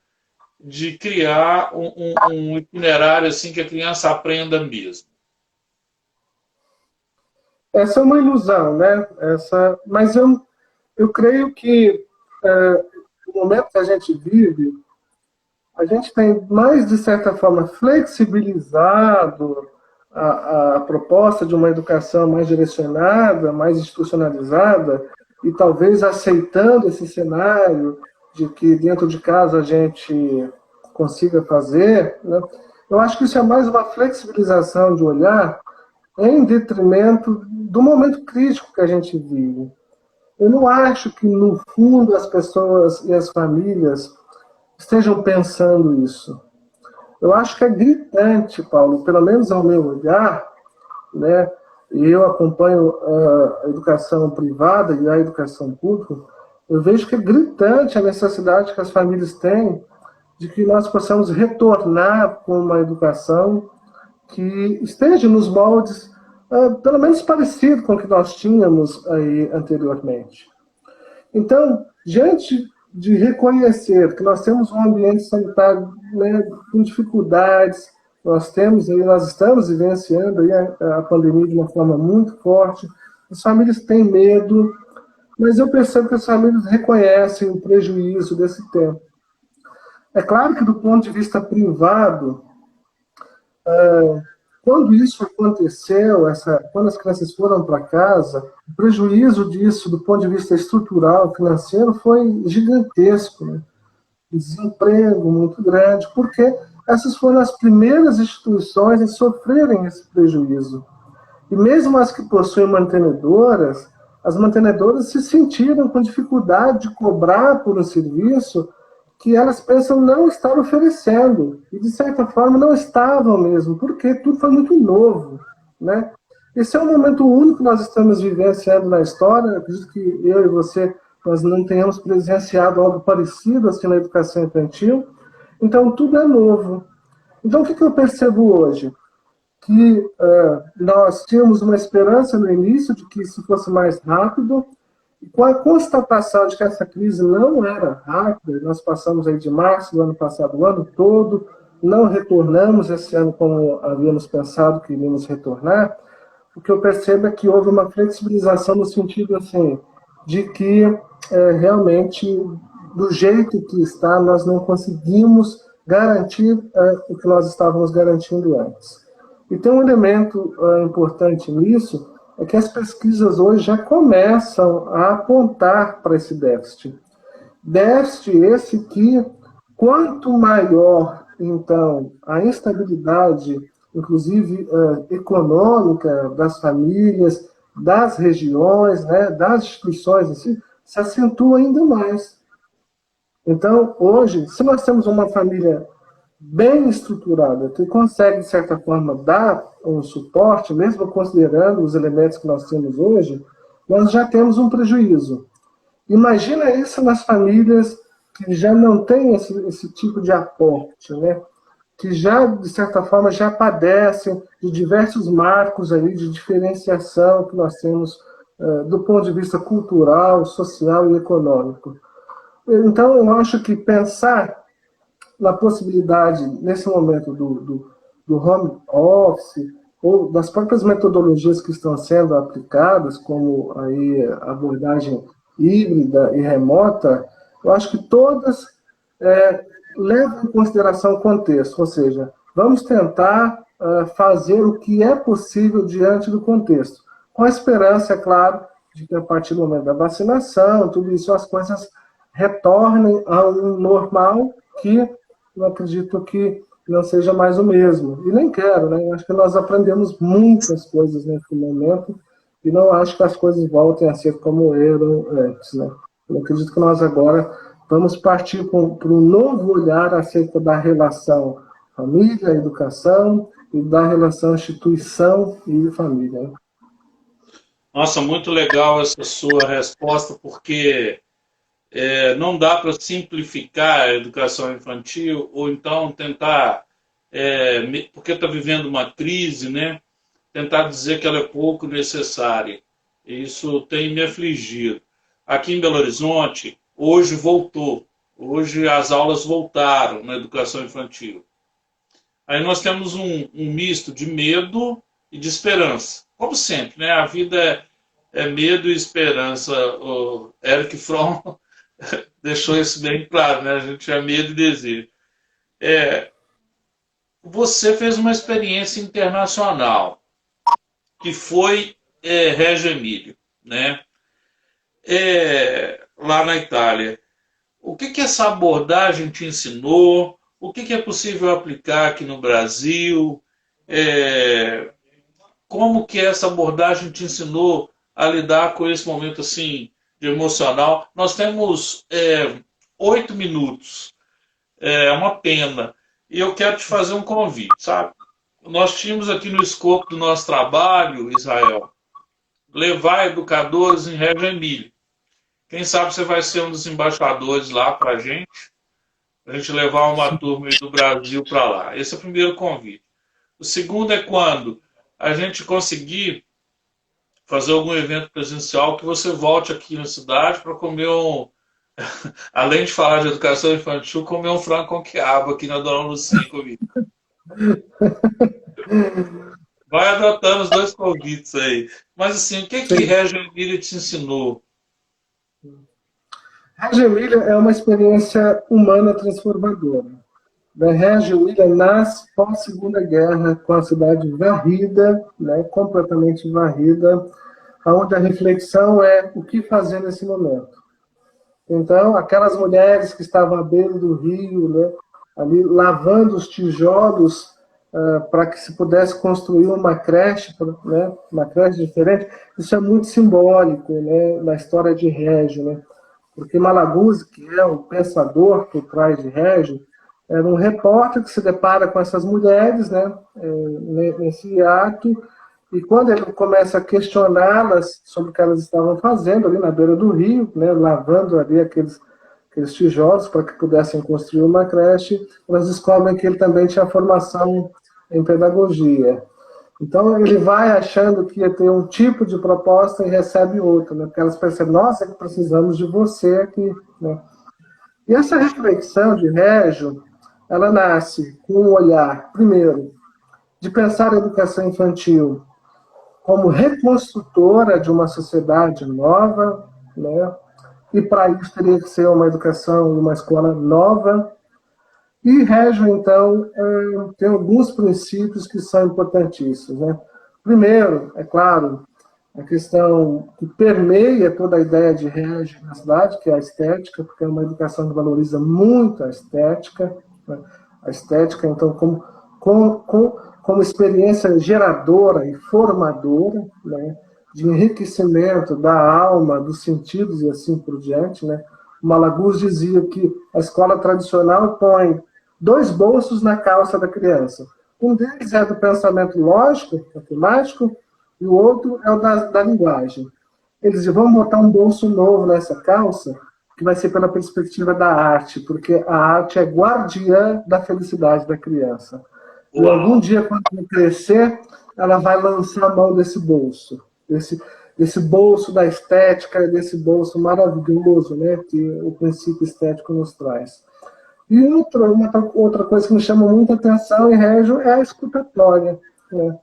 de criar um itinerário assim que a criança aprenda mesmo. Essa é uma ilusão, né? Mas eu creio que no momento que a gente vive, a gente tem mais, de certa forma, flexibilizado a proposta de uma educação mais direcionada, mais institucionalizada, e talvez aceitando esse cenário de que dentro de casa a gente consiga fazer, né? Eu acho que isso é mais uma flexibilização de olhar em detrimento do momento crítico que a gente vive. Eu não acho que, no fundo, as pessoas e as famílias estejam pensando isso. Eu acho que é gritante, Paulo, pelo menos ao meu olhar, né? E eu acompanho a educação privada e a educação pública, eu vejo que é gritante a necessidade que as famílias têm de que nós possamos retornar com uma educação que esteja nos moldes, pelo menos parecido com o que nós tínhamos aí anteriormente. Então, diante de reconhecer que nós temos um ambiente sanitário, né, com dificuldades, nós estamos vivenciando aí a pandemia de uma forma muito forte, as famílias têm medo, mas eu percebo que as famílias reconhecem o prejuízo desse tempo. É claro que, do ponto de vista privado, quando isso aconteceu, quando as crianças foram para casa, o prejuízo disso, do ponto de vista estrutural, financeiro, foi gigantesco, né? Desemprego muito grande, porque essas foram as primeiras instituições a sofrerem esse prejuízo. E mesmo as que possuem mantenedoras, as mantenedoras se sentiram com dificuldade de cobrar por um serviço que elas pensam não estar oferecendo. E, de certa forma, não estavam mesmo, porque tudo foi muito novo, né? Esse é um momento único que nós estamos vivenciando na história. Eu acredito que eu e você, nós não tenhamos presenciado algo parecido assim na educação infantil. Então, tudo é novo. Então, o que eu percebo hoje? Que nós tínhamos uma esperança no início de que isso fosse mais rápido, e com a constatação de que essa crise não era rápida, nós passamos aí de março do ano passado, o ano todo, não retornamos esse ano como havíamos pensado que iríamos retornar. O que eu percebo é que houve uma flexibilização no sentido assim, de que realmente, do jeito que está, nós não conseguimos garantir o que nós estávamos garantindo antes. E tem um elemento importante nisso, é que as pesquisas hoje já começam a apontar para esse déficit. Déficit esse que, quanto maior, então, a instabilidade, inclusive econômica das famílias, das regiões, né, das instituições em si, se acentua ainda mais. Então, hoje, se nós temos uma família bem estruturada, que consegue, de certa forma, dar um suporte, mesmo considerando os elementos que nós temos hoje, nós já temos um prejuízo. Imagina isso nas famílias que já não têm esse tipo de aporte, né? Que já, de certa forma, já padecem de diversos marcos aí de diferenciação que nós temos do ponto de vista cultural, social e econômico. Então, eu acho que pensar na possibilidade, nesse momento do home office, ou das próprias metodologias que estão sendo aplicadas, como aí a abordagem híbrida e remota, eu acho que todas levam em consideração o contexto, ou seja, vamos tentar fazer o que é possível diante do contexto, com a esperança, é claro, de que a partir do momento da vacinação, tudo isso, as coisas retornem a um normal que eu acredito que não seja mais o mesmo. E nem quero, né? Eu acho que nós aprendemos muitas coisas nesse momento e não acho que as coisas voltem a ser como eram antes, né? Eu acredito que nós agora vamos partir para um novo olhar acerca da relação família, educação e da relação instituição e família, né? Nossa, muito legal essa sua resposta, porque não dá para simplificar a educação infantil ou então tentar, porque está vivendo uma crise, né? Tentar dizer que ela é pouco necessária. Isso tem me afligido. Aqui em Belo Horizonte, hoje voltou. Hoje as aulas voltaram na educação infantil. Aí nós temos um misto de medo e de esperança. Como sempre, né? A vida é medo e esperança. O Eric Fromm deixou isso bem claro, né? A gente é medo e desejo. Você fez uma experiência internacional, que foi Reggio Emílio, né? Lá na Itália. O que essa abordagem te ensinou? O que é possível aplicar aqui no Brasil? Como que essa abordagem te ensinou a lidar com esse momento assim de emocional? Nós temos 8 minutos. É uma pena. E eu quero te fazer um convite, sabe? Nós tínhamos aqui no escopo do nosso trabalho, Israel, levar educadores em Reggio Emílio. Quem sabe você vai ser um dos embaixadores lá para a gente levar uma turma do Brasil para lá. Esse é o primeiro convite. O segundo é quando a gente conseguir fazer algum evento presencial que você volte aqui na cidade para comer além de falar de educação infantil, comer um frango com quiabo aqui na Dona Lucia comigo. Vai adotando os dois convites aí. Mas assim, o que Reggio Emílio te ensinou? Reggio Emílio é uma experiência humana transformadora. Reggio Emílio nasce pós-Segunda Guerra, com a cidade varrida, né, completamente varrida, onde a reflexão é o que fazer nesse momento. Então, aquelas mulheres que estavam à beira do rio, né, ali lavando os tijolos para que se pudesse construir uma creche, né, uma creche diferente, isso é muito simbólico, né, na história de Reggio, né? Porque Malaguzzi, que é o pensador por trás de Reggio, era um repórter que se depara com essas mulheres, né, nesse ato, e quando ele começa a questioná-las sobre o que elas estavam fazendo ali na beira do rio, né, lavando ali aqueles tijolos para que pudessem construir uma creche, elas descobrem que ele também tinha formação em pedagogia. Então ele vai achando que ia ter um tipo de proposta e recebe outro, né? Porque elas percebem, nossa, que precisamos de você aqui, né? E essa reflexão de Reggio, ela nasce com um olhar, primeiro, de pensar a educação infantil como reconstrutora de uma sociedade nova, né? E para isso teria que ser uma educação e uma escola nova. E Reggio, então, tem alguns princípios que são importantíssimos, né? Primeiro, é claro, a questão que permeia toda a ideia de Reggio na cidade, que é a estética, porque é uma educação que valoriza muito a estética, né? A estética, então, como experiência geradora e formadora, né? De enriquecimento da alma, dos sentidos e assim por diante, né? O Malaguzzi dizia que a escola tradicional põe dois bolsos na calça da criança. Um deles é do pensamento lógico, matemático, e o outro é o da linguagem. Eles dizem, vamos botar um bolso novo nessa calça, que vai ser pela perspectiva da arte, porque a arte é guardiã da felicidade da criança. E algum dia, quando ela crescer, ela vai lançar a mão desse bolso, desse bolso da estética, desse bolso maravilhoso, né, que o princípio estético nos traz. E outra coisa que me chama muita atenção em Régio é a escutatória. Né?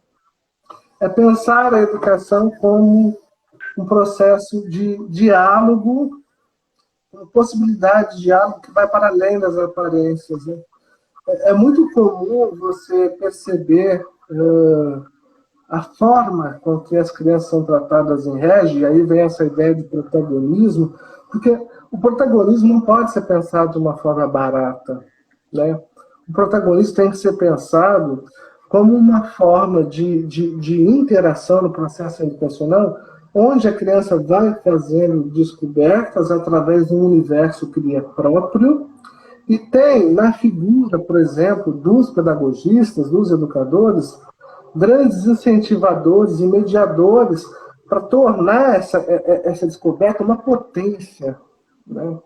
É pensar a educação como um processo de diálogo, uma possibilidade de diálogo que vai para além das aparências. Né? É muito comum você perceber a forma com que as crianças são tratadas em Régio, e aí vem essa ideia de protagonismo, porque o protagonismo não pode ser pensado de uma forma barata. Né? O protagonismo tem que ser pensado como uma forma de interação no processo educacional, onde a criança vai fazendo descobertas através de um universo que lhe é próprio, e tem na figura, por exemplo, dos pedagogistas, dos educadores, grandes incentivadores e mediadores para tornar essa descoberta uma potência. Né?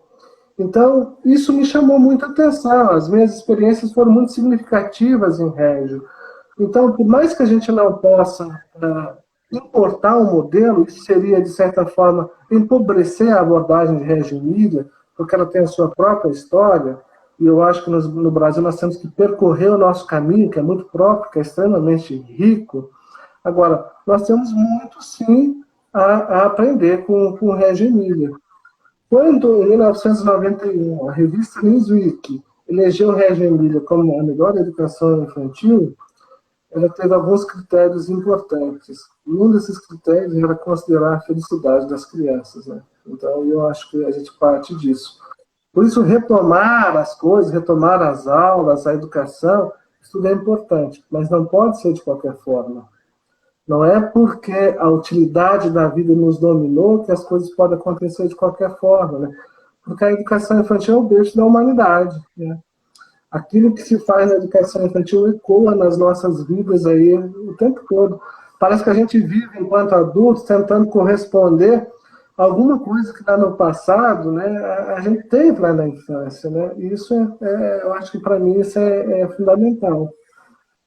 Então, isso me chamou muita atenção. As minhas experiências foram muito significativas em Régio. Então, por mais que a gente não possa importar um modelo, isso seria, de certa forma, empobrecer a abordagem de Régio Emília, porque ela tem a sua própria história, e eu acho que no Brasil nós temos que percorrer o nosso caminho, que é muito próprio, que é extremamente rico. Agora, nós temos muito, sim, a aprender com o Régio Emília. Quando, em 1991, a revista Newsweek elegeu o Régio Emília como a melhor educação infantil, ela teve alguns critérios importantes. E um desses critérios era considerar a felicidade das crianças. Né? Então, eu acho que a gente parte disso. Por isso, retomar as coisas, retomar as aulas, a educação, isso tudo é importante, mas não pode ser de qualquer forma. Não é porque a utilidade da vida nos dominou que as coisas podem acontecer de qualquer forma. Né? Porque a educação infantil é o berço da humanidade. Né? Aquilo que se faz na educação infantil ecoa nas nossas vidas aí o tempo todo. Parece que a gente vive, enquanto adultos, tentando corresponder a alguma coisa que está no passado, né? A gente teve lá na infância. Né? E isso, eu acho que para mim, isso é fundamental.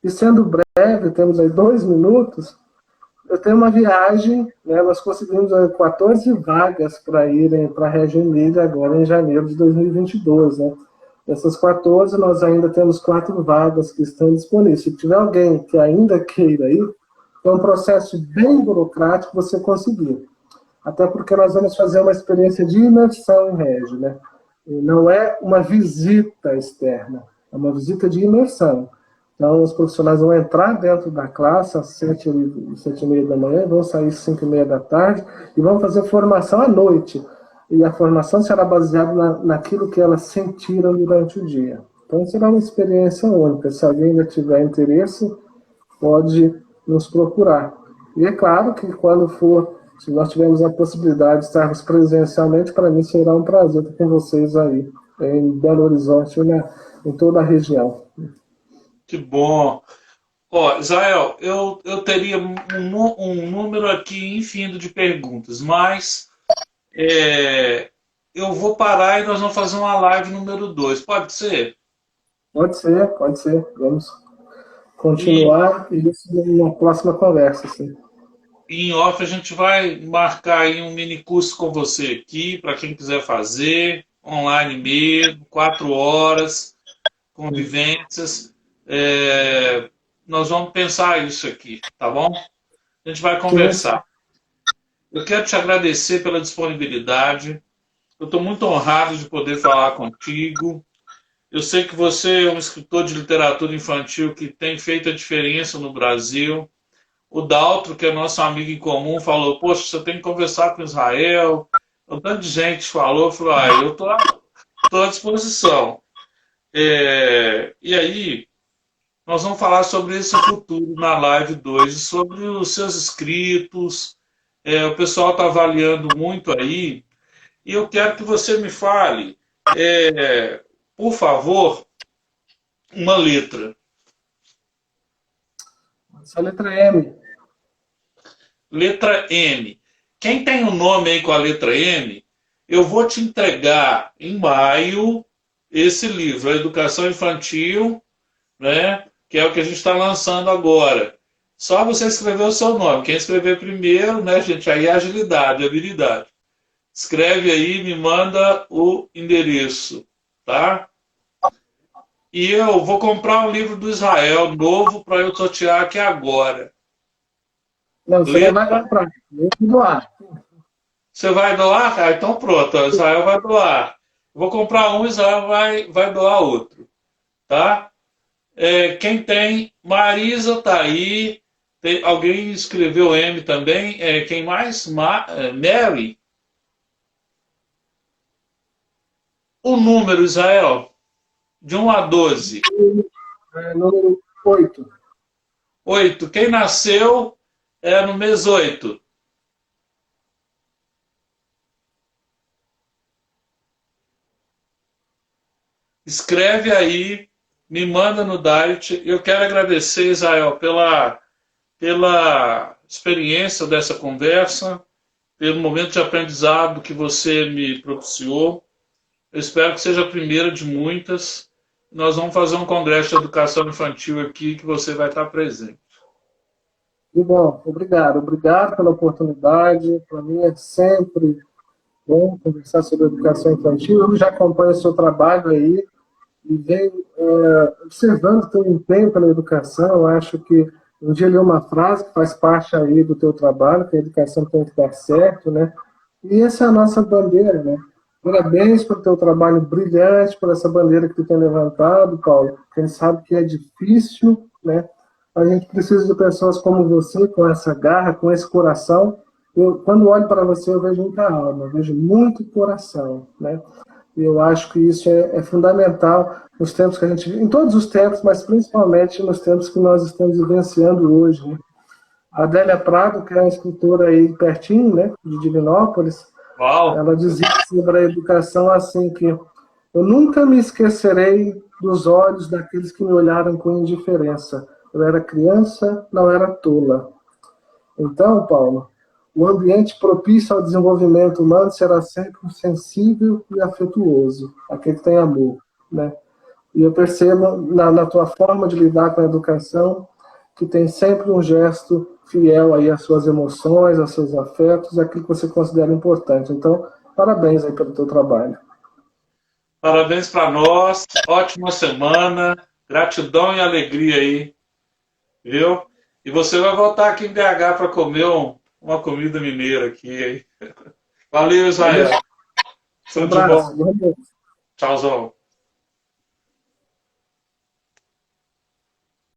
E sendo breve, temos aí 2 minutos, eu tenho uma viagem, né? Nós conseguimos 14 vagas para irem para a Régio Emília agora em janeiro de 2022, né? Dessas 14, nós ainda temos 4 vagas que estão disponíveis. Se tiver alguém que ainda queira ir, é um processo bem burocrático você conseguir. Até porque nós vamos fazer uma experiência de imersão em Régio, né? E não é uma visita externa, é uma visita de imersão. Então, os profissionais vão entrar dentro da classe às 7h30 da manhã, vão sair às 5h30 da tarde e vão fazer formação à noite. E a formação será baseada naquilo que elas sentiram durante o dia. Então, será uma experiência única. Se alguém ainda tiver interesse, pode nos procurar. E é claro que quando for, se nós tivermos a possibilidade de estarmos presencialmente, para mim será um prazer estar com vocês aí, em Belo Horizonte, em toda a região. Que bom. Ó, Israel, eu teria um número aqui infinito de perguntas, mas eu vou parar e nós vamos fazer uma live número 2. Pode ser? Pode ser, pode ser. Vamos E continuar isso numa próxima conversa, sim. em off a gente vai marcar aí um mini curso com você aqui, para quem quiser fazer, online mesmo, 4 horas, convivências. Nós vamos pensar isso aqui, tá bom? A gente vai conversar. Eu quero te agradecer pela disponibilidade. Eu estou muito honrado de poder falar contigo. Eu sei que você é um escritor de literatura infantil que tem feito a diferença no Brasil. O Daltro, que é nosso amigo em comum, falou, poxa, você tem que conversar com Israel. Um tanto de gente falou, eu estou à disposição. E aí, nós vamos falar sobre esse futuro na live 2, sobre os seus escritos. O pessoal está avaliando muito aí. E eu quero que você me fale, por favor, uma letra. Essa letra M. Letra M. Quem tem um nome aí com a letra M, eu vou te entregar em maio esse livro, a Educação Infantil, né? Que é o que a gente está lançando agora. Só você escrever o seu nome. Quem escrever primeiro, né, gente? Aí é agilidade, habilidade. Escreve aí, me manda o endereço, tá? E eu vou comprar um livro do Israel novo para eu sortear aqui agora. Não, você não vai Letra, comprar. Eu vou doar. você vai doar? Ah, então pronto, ó, Israel vai doar. Vou comprar um, Israel vai doar outro, tá? Quem tem, Marisa tá aí. Alguém escreveu M também. Quem mais? Mary. O número, Israel, de 1 a 12. Número 8. 8. Quem nasceu no mês 8. Escreve aí, me manda no Diet. Eu quero agradecer, Israel, pela experiência dessa conversa, pelo momento de aprendizado que você me propiciou. Eu espero que seja a primeira de muitas. Nós vamos fazer um congresso de educação infantil aqui que você vai estar presente. E bom, obrigado. Obrigado pela oportunidade. Para mim é sempre bom conversar sobre educação infantil. Eu já acompanho o seu trabalho aí e venho observando o teu empenho pela educação. Eu acho que um dia eu li uma frase que faz parte aí do teu trabalho, que a educação tem que dar certo, né? E essa é a nossa bandeira, né? Parabéns pelo teu trabalho brilhante, por essa bandeira que tu tem levantado, Paulo. A gente sabe que é difícil, né? A gente precisa de pessoas como você, com essa garra, com esse coração. Quando olho para você, eu vejo muita alma, eu vejo muito coração, né? E eu acho que isso é fundamental nos tempos que a gente vive, em todos os tempos, mas principalmente nos tempos que nós estamos vivenciando hoje, né? A Adélia Prado, que é uma escritora aí pertinho, né, de Divinópolis, Uau! ela dizia sobre a educação assim que eu nunca me esquecerei dos olhos daqueles que me olharam com indiferença. Eu era criança, não era tola. Então, Paulo, o ambiente propício ao desenvolvimento humano será sempre sensível e afetuoso, aquele que tem amor, né? E eu percebo na tua forma de lidar com a educação que tem sempre um gesto fiel aí às suas emoções, aos seus afetos, aquilo que você considera importante. Então, parabéns aí pelo teu trabalho. Parabéns para nós, ótima semana, gratidão e alegria aí, viu? E você vai voltar aqui em BH para comer uma comida mineira aqui, hein? Valeu, Israel. Um Tudo de bom. abraço. Tchauzão.